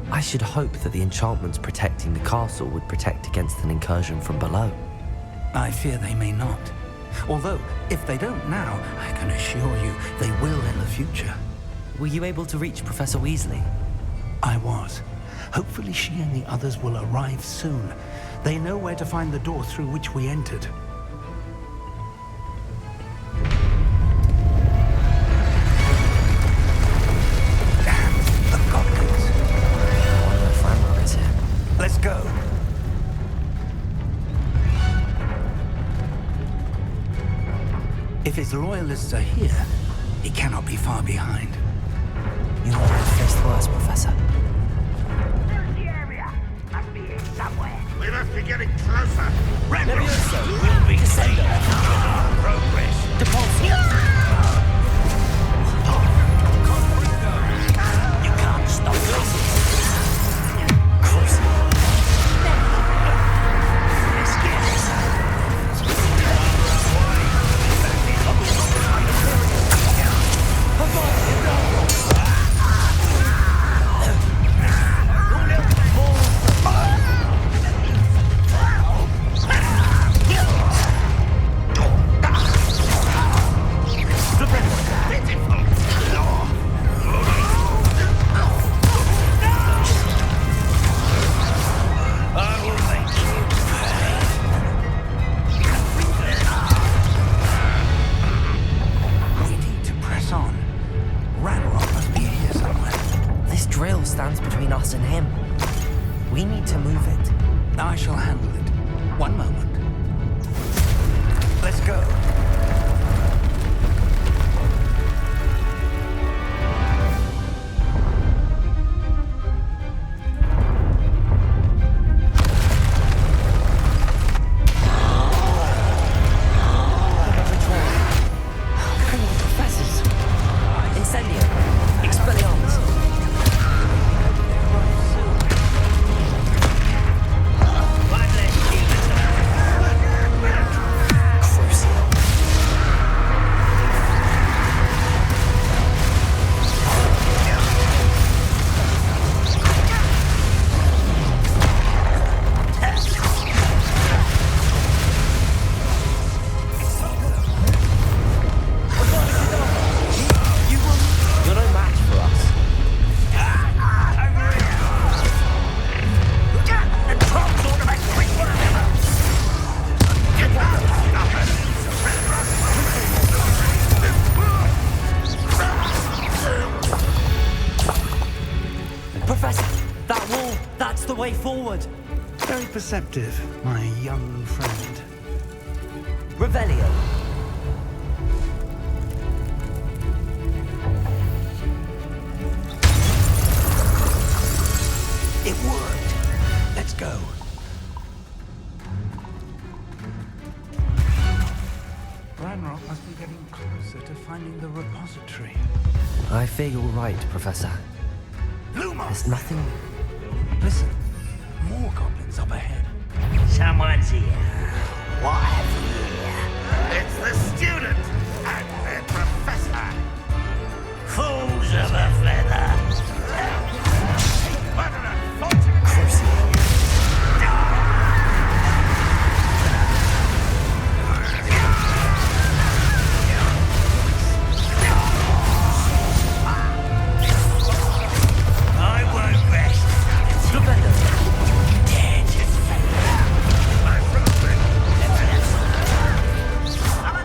I should hope that the enchantments protecting the castle would protect against an incursion from below.
I fear they may not. Although, if they don't now, I can assure you they will in the future.
Were you able to reach Professor Weasley?
I was. Hopefully she and the others will arrive soon. They know where to find the door through which we entered. Damn, the goblins.
One of my Franrock is here.
Let's go. If his loyalists are here, he cannot be far behind.
You know how to face the worst, Professor.
There's the area. Must be here somewhere. We must be getting closer.
Levioso will be safe.
Progress.
You can't stop this.
stands between us and him. We need to move it.
I shall handle it. One moment. Let's go. Perceptive, my young friend.
Revelio.
It worked. Let's go. Ranrock must be getting closer to finding the repository.
I fear you're right, Professor.
Lumos!
There's nothing...
Listen, more goblins up ahead.
Someone's here. What have you here? It's the student and the professor. Fools of a feather. What an unfortunate... I won't rest.
Defender.
I'm a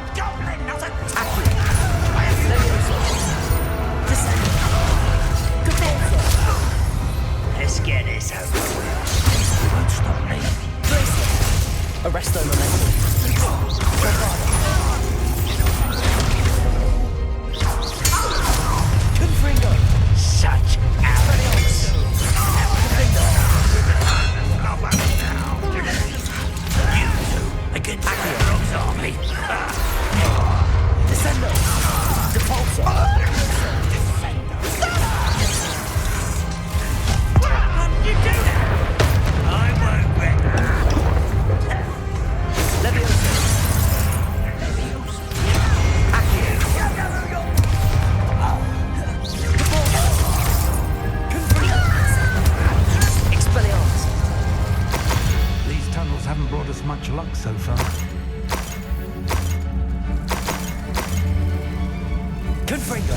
Confringo.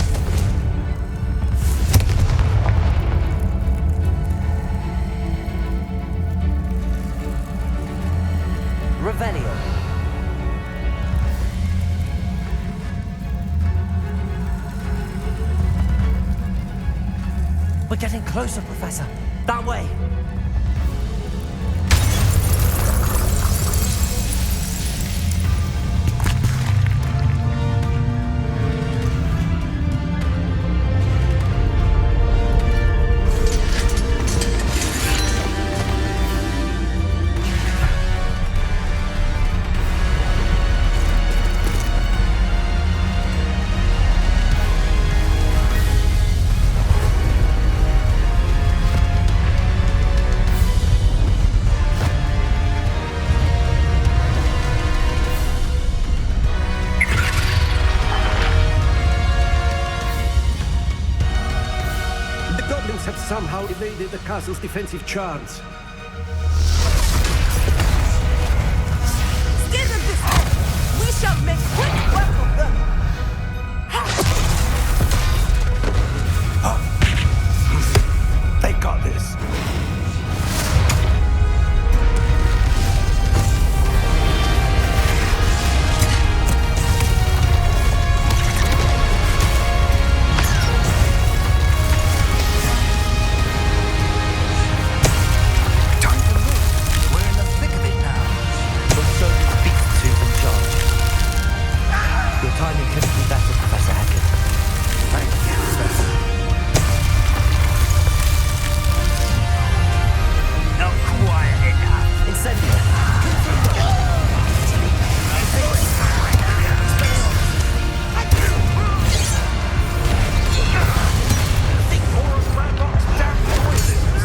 Revelio. We're getting closer, Professor. That way.
Have somehow evaded the castle's defensive charms.
Scared of this! We shall make quick work of them!
They got this.
Timing couldn't be better, Professor Hackett.
Thank you, Professor.
Not quiet enough.
Incendio.
Think more of Ranrock's damn poisons.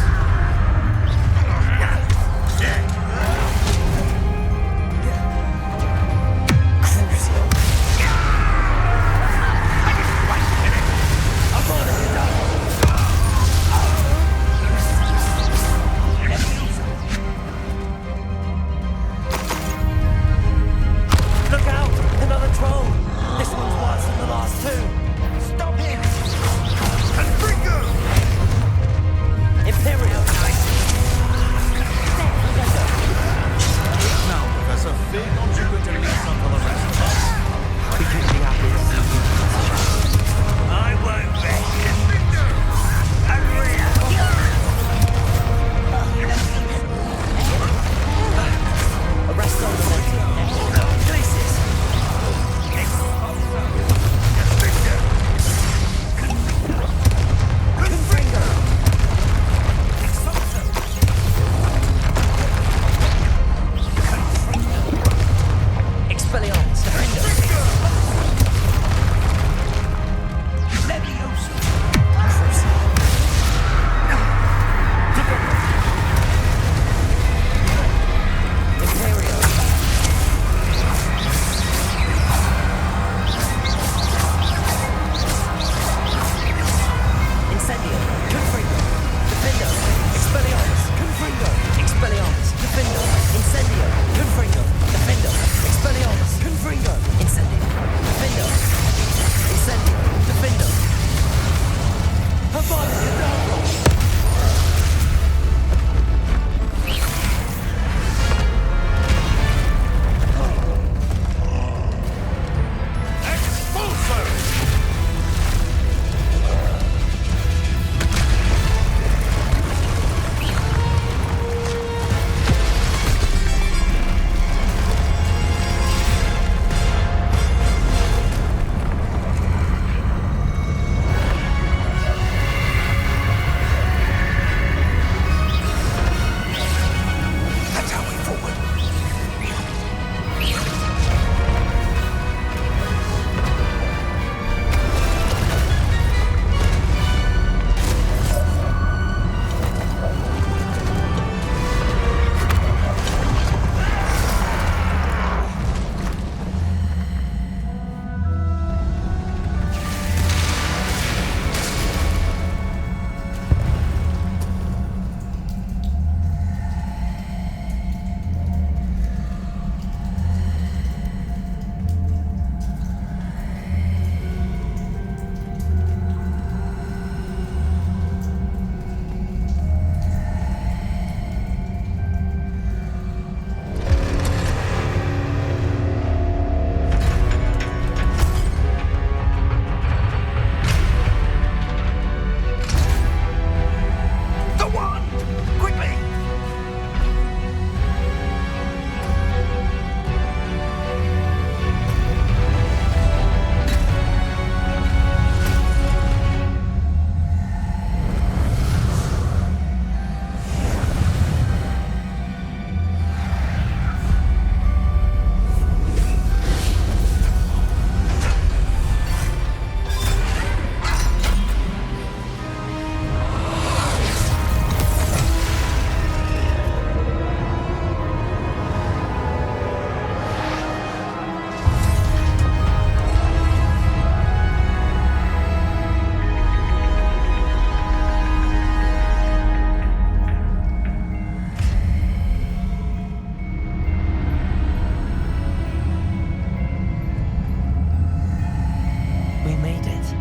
made it.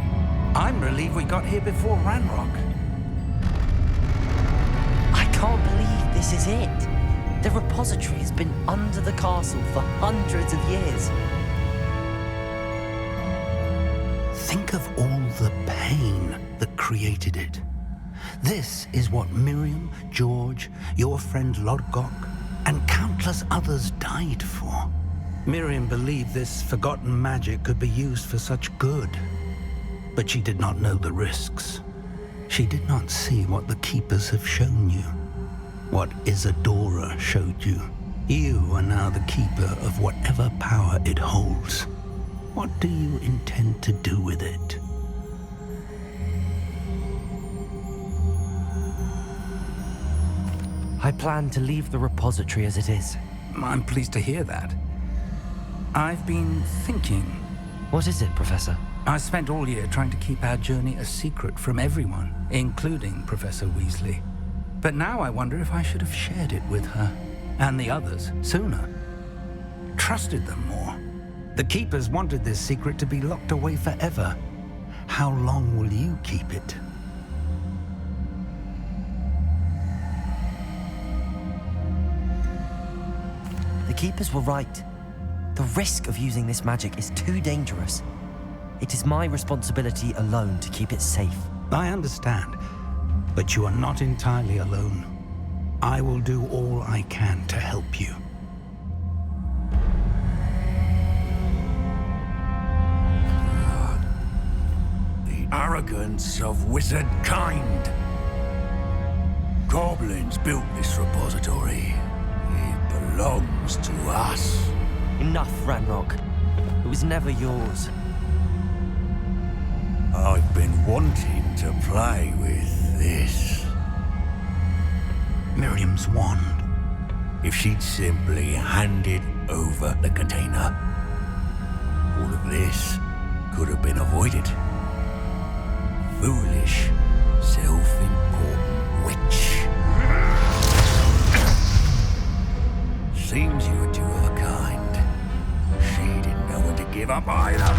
I'm relieved we got here before Ranrock.
I can't believe this is it. The repository has been under the castle for hundreds of years.
Think of all the pain that created it. This is what Miriam, George, your friend Lodgok, and countless others died for. Miriam believed this forgotten magic could be used for such good. But she did not know the risks. She did not see what the Keepers have shown you. What Isadora showed you. You are now the Keeper of whatever power it holds. What do you intend to do with it?
I plan to leave the repository as it is.
I'm pleased to hear that. I've been thinking.
What is it, Professor?
I spent all year trying to keep our journey a secret from everyone, including Professor Weasley. But now I wonder if I should have shared it with her, and the others, sooner. Trusted them more. The Keepers wanted this secret to be locked away forever. How long will you keep it?
The Keepers were right. The risk of using this magic is too dangerous. It is my responsibility alone to keep it safe.
I understand, but you are not entirely alone. I will do all I can to help you.
The arrogance of wizard kind. Goblins built this repository. It belongs to us.
Enough, Ranrock. It was never yours.
I've been wanting to play with this.
Miriam's wand.
If she'd simply handed over the container, all of this could have been avoided. Foolish, self-important witch. Seems you were two of a kind. She didn't know when to give up either.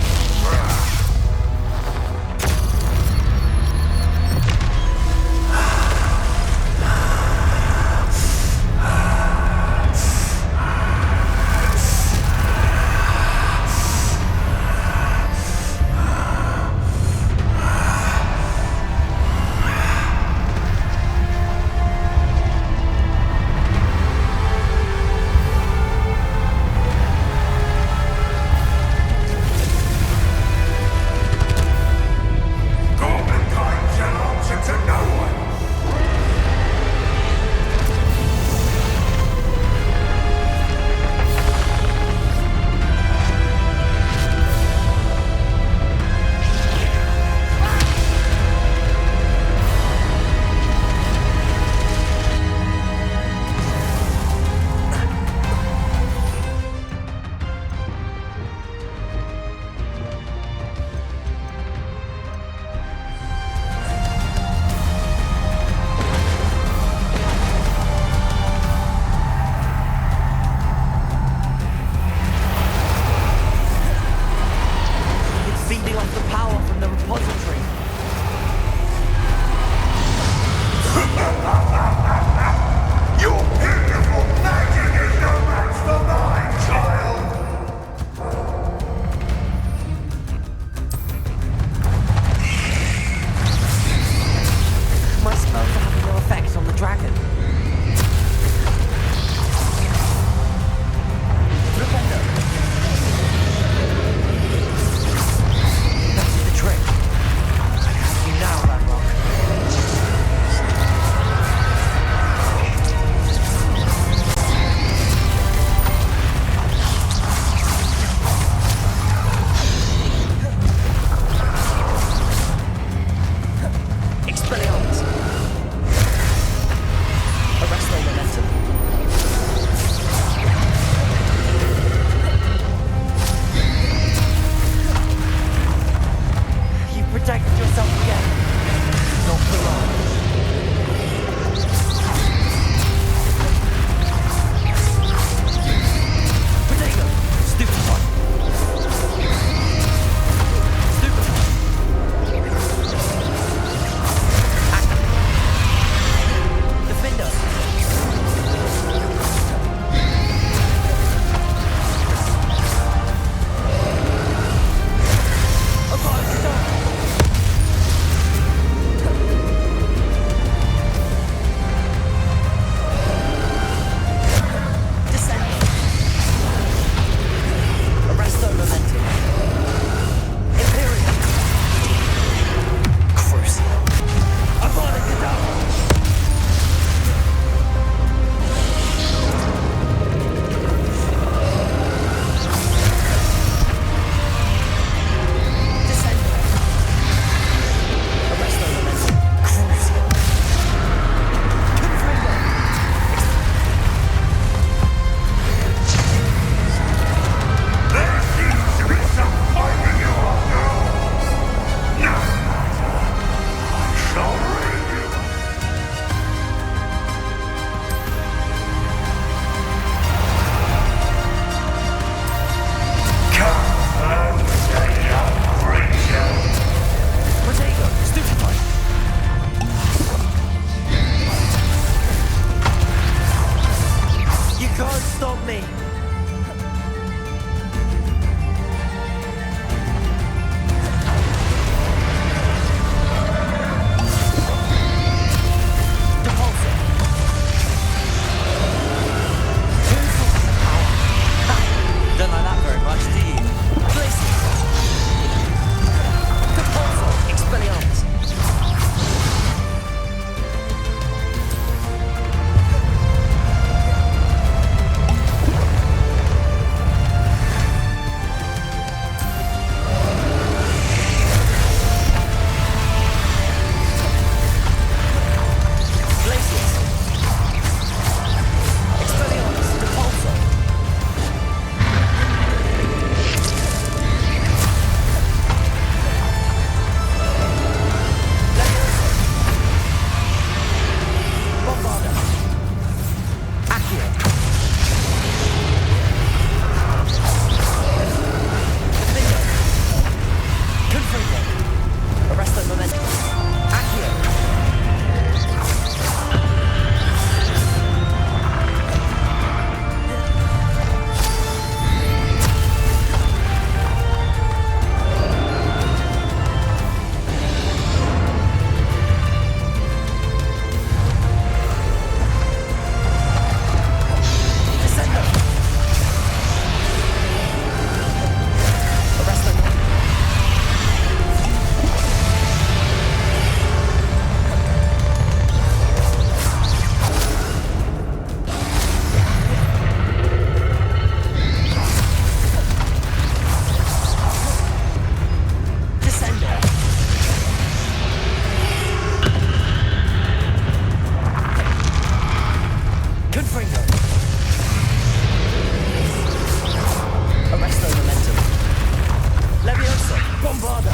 Levioso! Bombarda!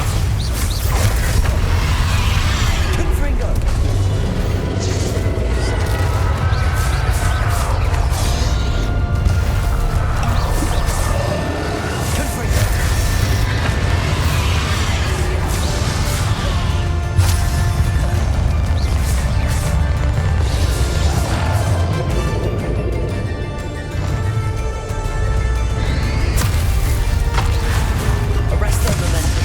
Confringo! Arresto momentum.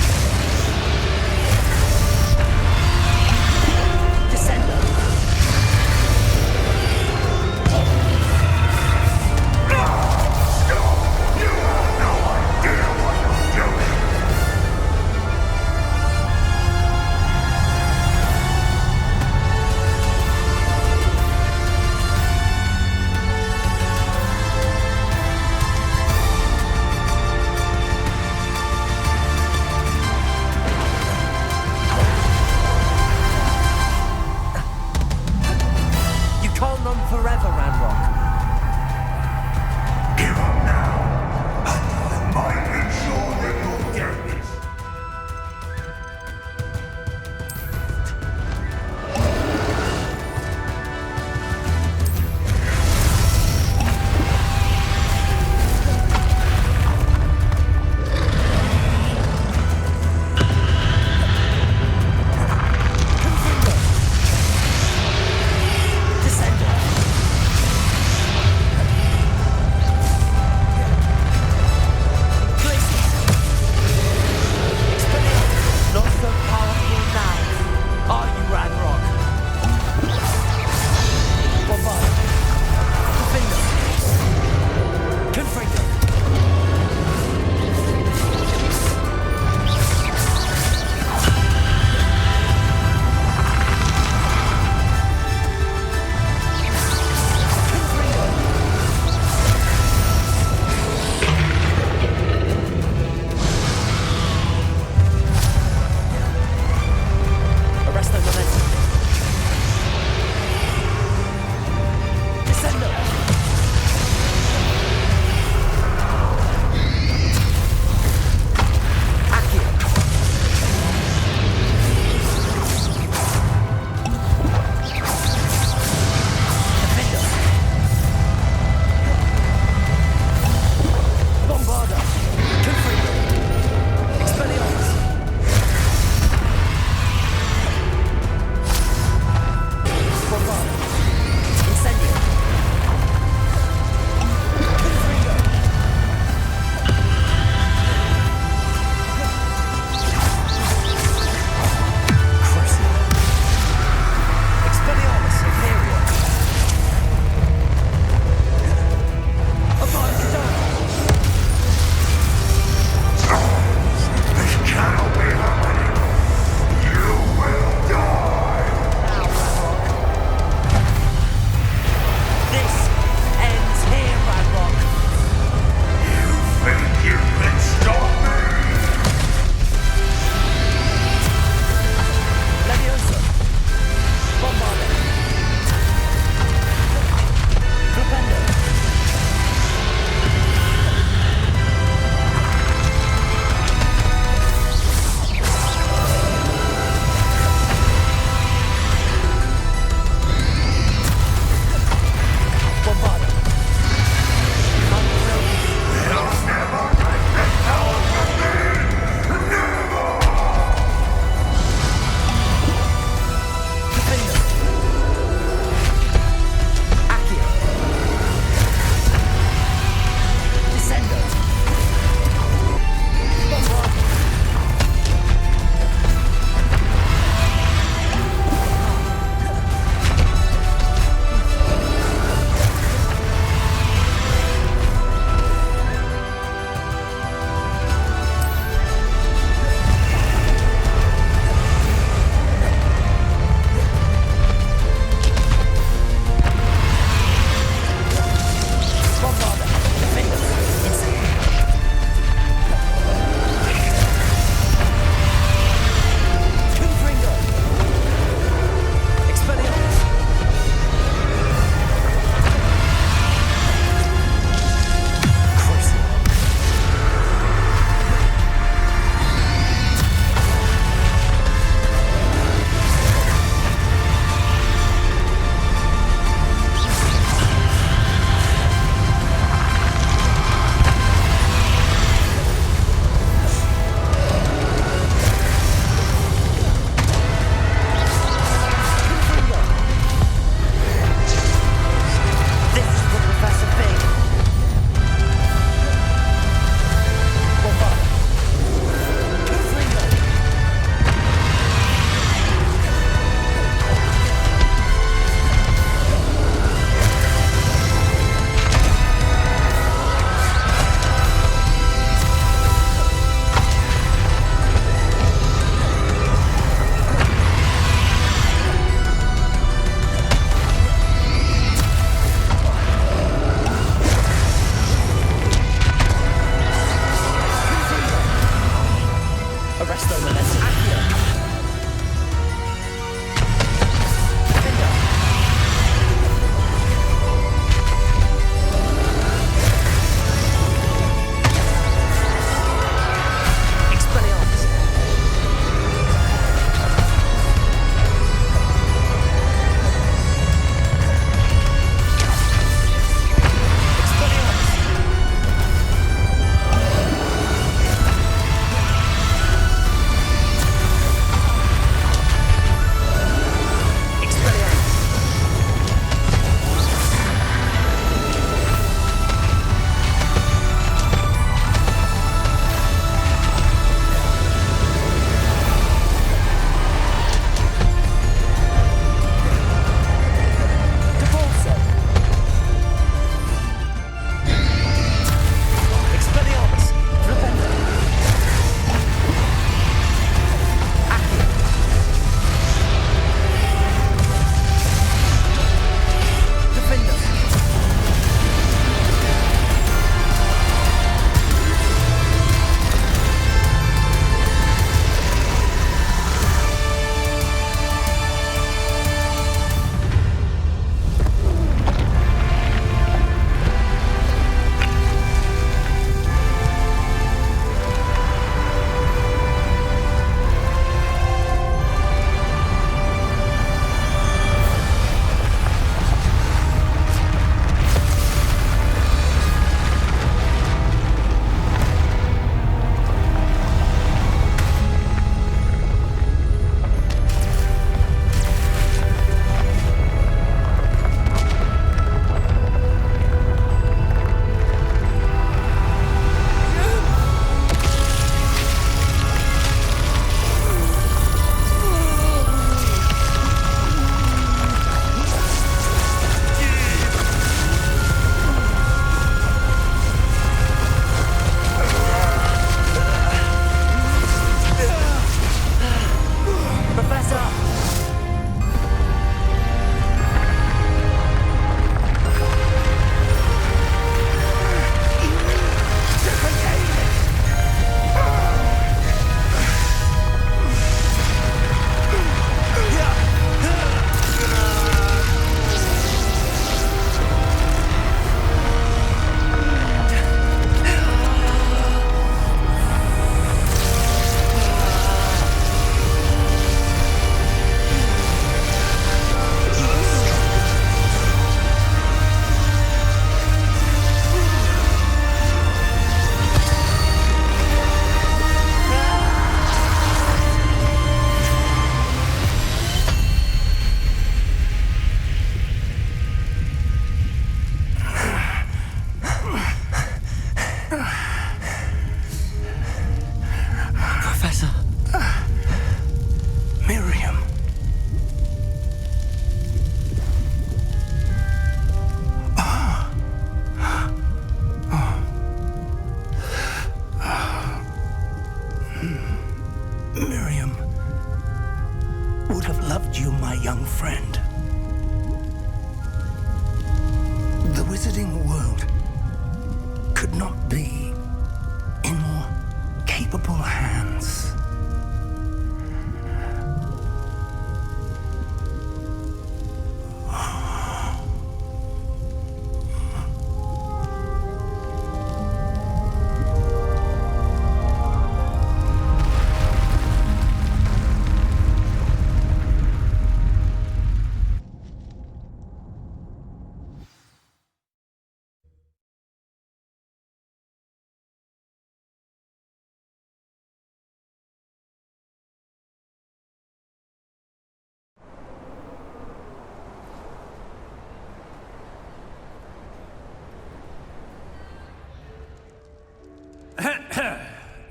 Descendo. Arresto Molesta. Accio.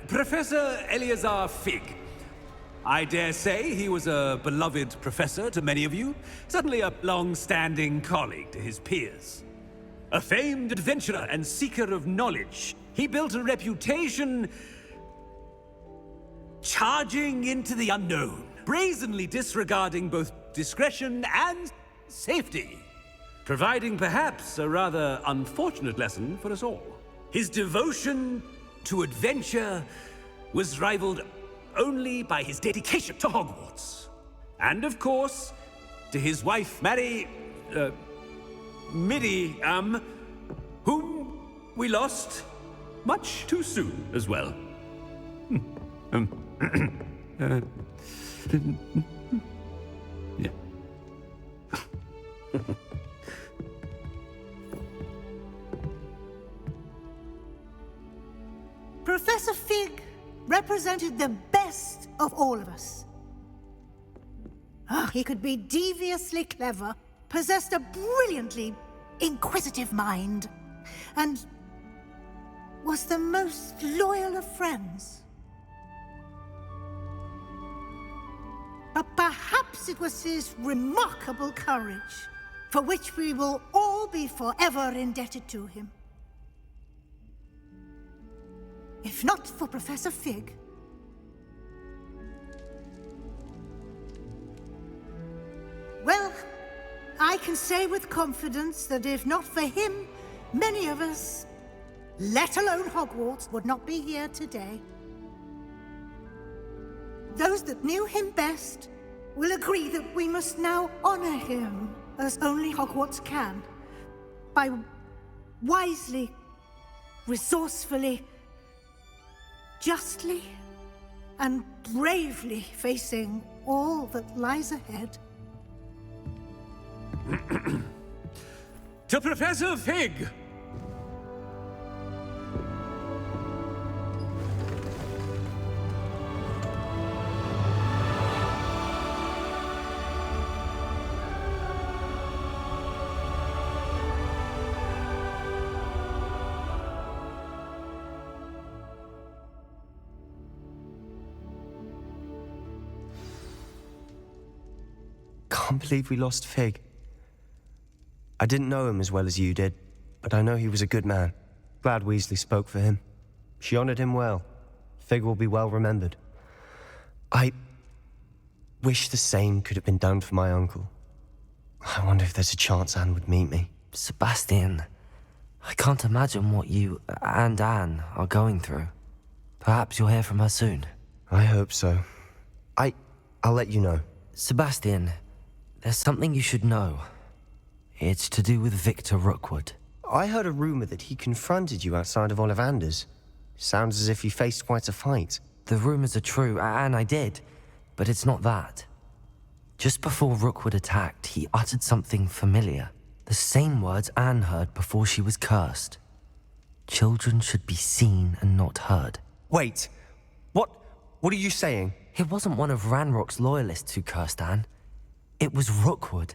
Professor Eleazar Fig. I dare say he was a beloved professor to many of you, certainly a long-standing colleague to his peers. A famed adventurer and seeker of knowledge, he built a reputation charging into the unknown, brazenly disregarding both discretion and safety, providing perhaps a rather unfortunate lesson for us all. His devotion to adventure was rivaled only by his dedication to Hogwarts. And of course, to his wife, Middy, whom we lost much too soon as well. Yeah.
Professor Fig represented the best of all of us. He could be deviously clever, possessed a brilliantly inquisitive mind, and was the most loyal of friends. But perhaps it was his remarkable courage, for which we will all be forever indebted to him. If not for Professor Fig, well, I can say with confidence that if not for him, many of us, let alone Hogwarts, would not be here today. Those that knew him best will agree that we must now honor him as only Hogwarts can, by wisely, resourcefully, justly, and bravely facing all that lies ahead.
To Professor Fig!
Can't believe we lost Fig. I didn't know him as well as you did, but I know he was a good man. Glad Weasley spoke for him. She honored him well. Fig will be well remembered. I wish the same could have been done for my uncle. I wonder if there's a chance Anne would meet me.
Sebastian, I can't imagine what you and Anne are going through. Perhaps you'll hear from her soon.
I hope so. I'll let you know.
Sebastian, there's something you should know. It's to do with Victor Rookwood.
I heard a rumor that he confronted you outside of Ollivander's. Sounds as if he faced quite a fight.
The rumors are true, and I did, but it's not that. Just before Rookwood attacked, he uttered something familiar. The same words Anne heard before she was cursed. Children should be seen and not heard.
Wait, what are you saying?
It wasn't one of Ranrock's loyalists who cursed Anne. It was Rookwood.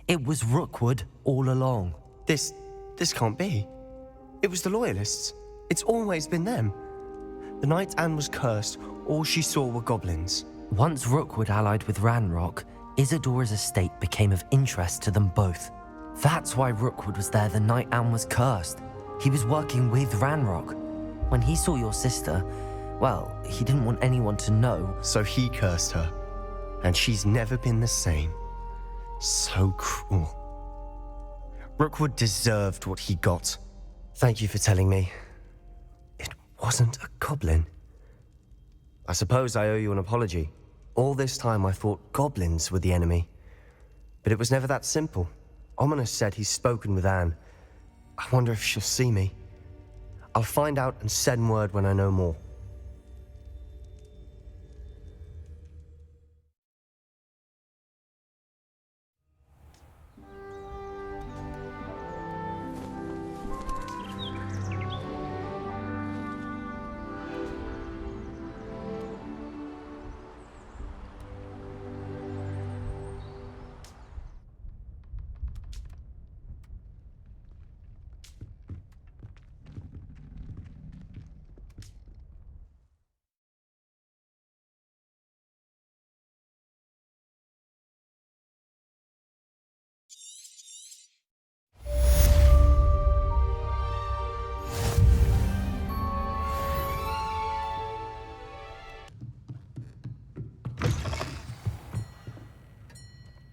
It was Rookwood all along.
This can't be. It was the Loyalists. It's always been them. The night Anne was cursed, all she saw were goblins.
Once Rookwood allied with Ranrock, Isadora's estate became of interest to them both. That's why Rookwood was there the night Anne was cursed. He was working with Ranrock. When he saw your sister, well, he didn't want anyone to know.
So he cursed her. And she's never been the same. So cruel. Rookwood deserved what he got. Thank you for telling me. It wasn't a goblin. I suppose I owe you an apology. All this time I thought goblins were the enemy. But it was never that simple. Ominous said he's spoken with Anne. I wonder if she'll see me. I'll find out and send word when I know more.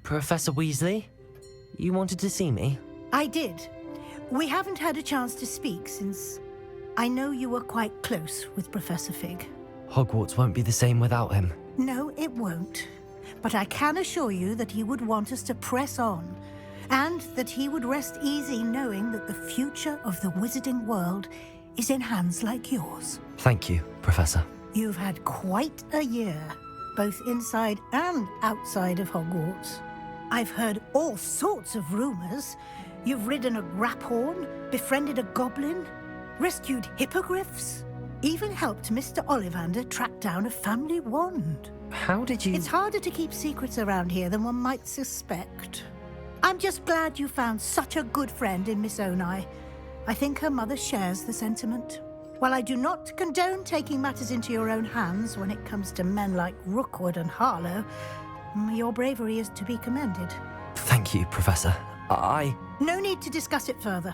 Professor Weasley, you wanted to see me?
I did. We haven't had a chance to speak since I know you were quite close with Professor Fig.
Hogwarts won't be the same without him.
No, it won't. But I can assure you that he would want us to press on, and that he would rest easy knowing that the future of the wizarding world is in hands like yours.
Thank you, Professor.
You've had quite a year, both inside and outside of Hogwarts. I've heard all sorts of rumors. You've ridden a graphorn, befriended a goblin, rescued hippogriffs, even helped Mr. Ollivander track down a family wand.
How did you...
It's harder to keep secrets around here than one might suspect. I'm just glad you found such a good friend in Miss Onai. I think her mother shares the sentiment. While I do not condone taking matters into your own hands when it comes to men like Rookwood and Harlow, your bravery is to be commended.
Thank you, Professor.
No need to discuss it further.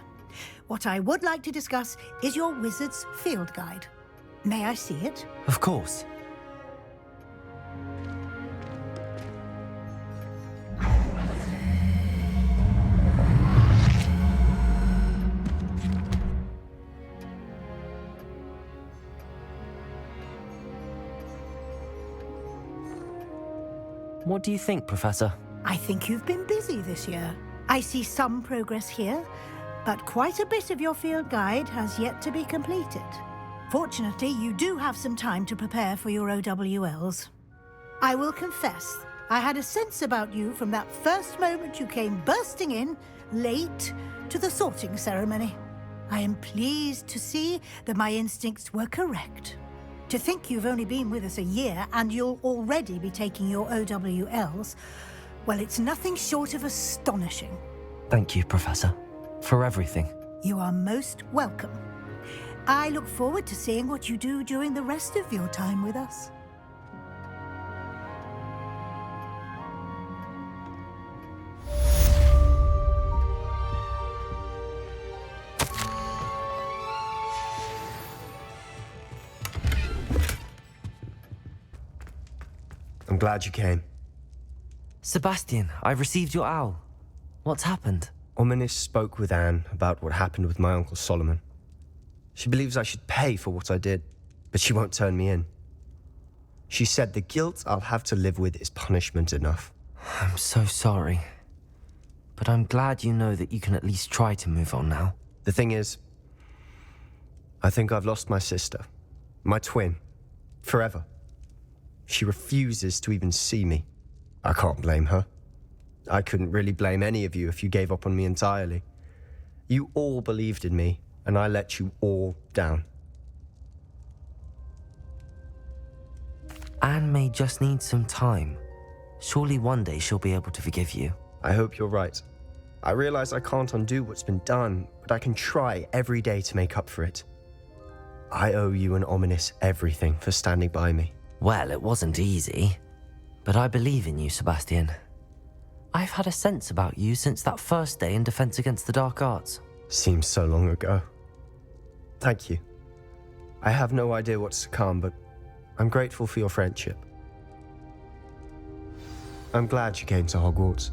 What I would like to discuss is your wizard's field guide. May I see it?
Of course. What do you think, Professor?
I think you've been busy this year. I see some progress here, but quite a bit of your field guide has yet to be completed. Fortunately, you do have some time to prepare for your OWLs. I will confess, I had a sense about you from that first moment you came bursting in, late, to the sorting ceremony. I am pleased to see that my instincts were correct. To think you've only been with us a year and you'll already be taking your OWLs, well, it's nothing short of astonishing.
Thank you, Professor, for everything.
You are most welcome. I look forward to seeing what you do during the rest of your time with us.
I'm glad you came.
Sebastian, I received your owl. What's happened?
Ominis spoke with Anne about what happened with my Uncle Solomon. She believes I should pay for what I did, but she won't turn me in. She said the guilt I'll have to live with is punishment enough.
I'm so sorry. But I'm glad you know that you can at least try to move on now.
The thing is, I think I've lost my sister, my twin, forever. She refuses to even see me. I can't blame her. I couldn't really blame any of you if you gave up on me entirely. You all believed in me, and I let you all down.
Anne may just need some time. Surely one day she'll be able to forgive you.
I hope you're right. I realize I can't undo what's been done, but I can try every day to make up for it. I owe you and Ominis everything for standing by me.
Well, it wasn't easy, but I believe in you, Sebastian. I've had a sense about you since that first day in Defense Against the Dark Arts.
Seems so long ago. Thank you. I have no idea what's to come, but I'm grateful for your friendship. I'm glad you came to Hogwarts.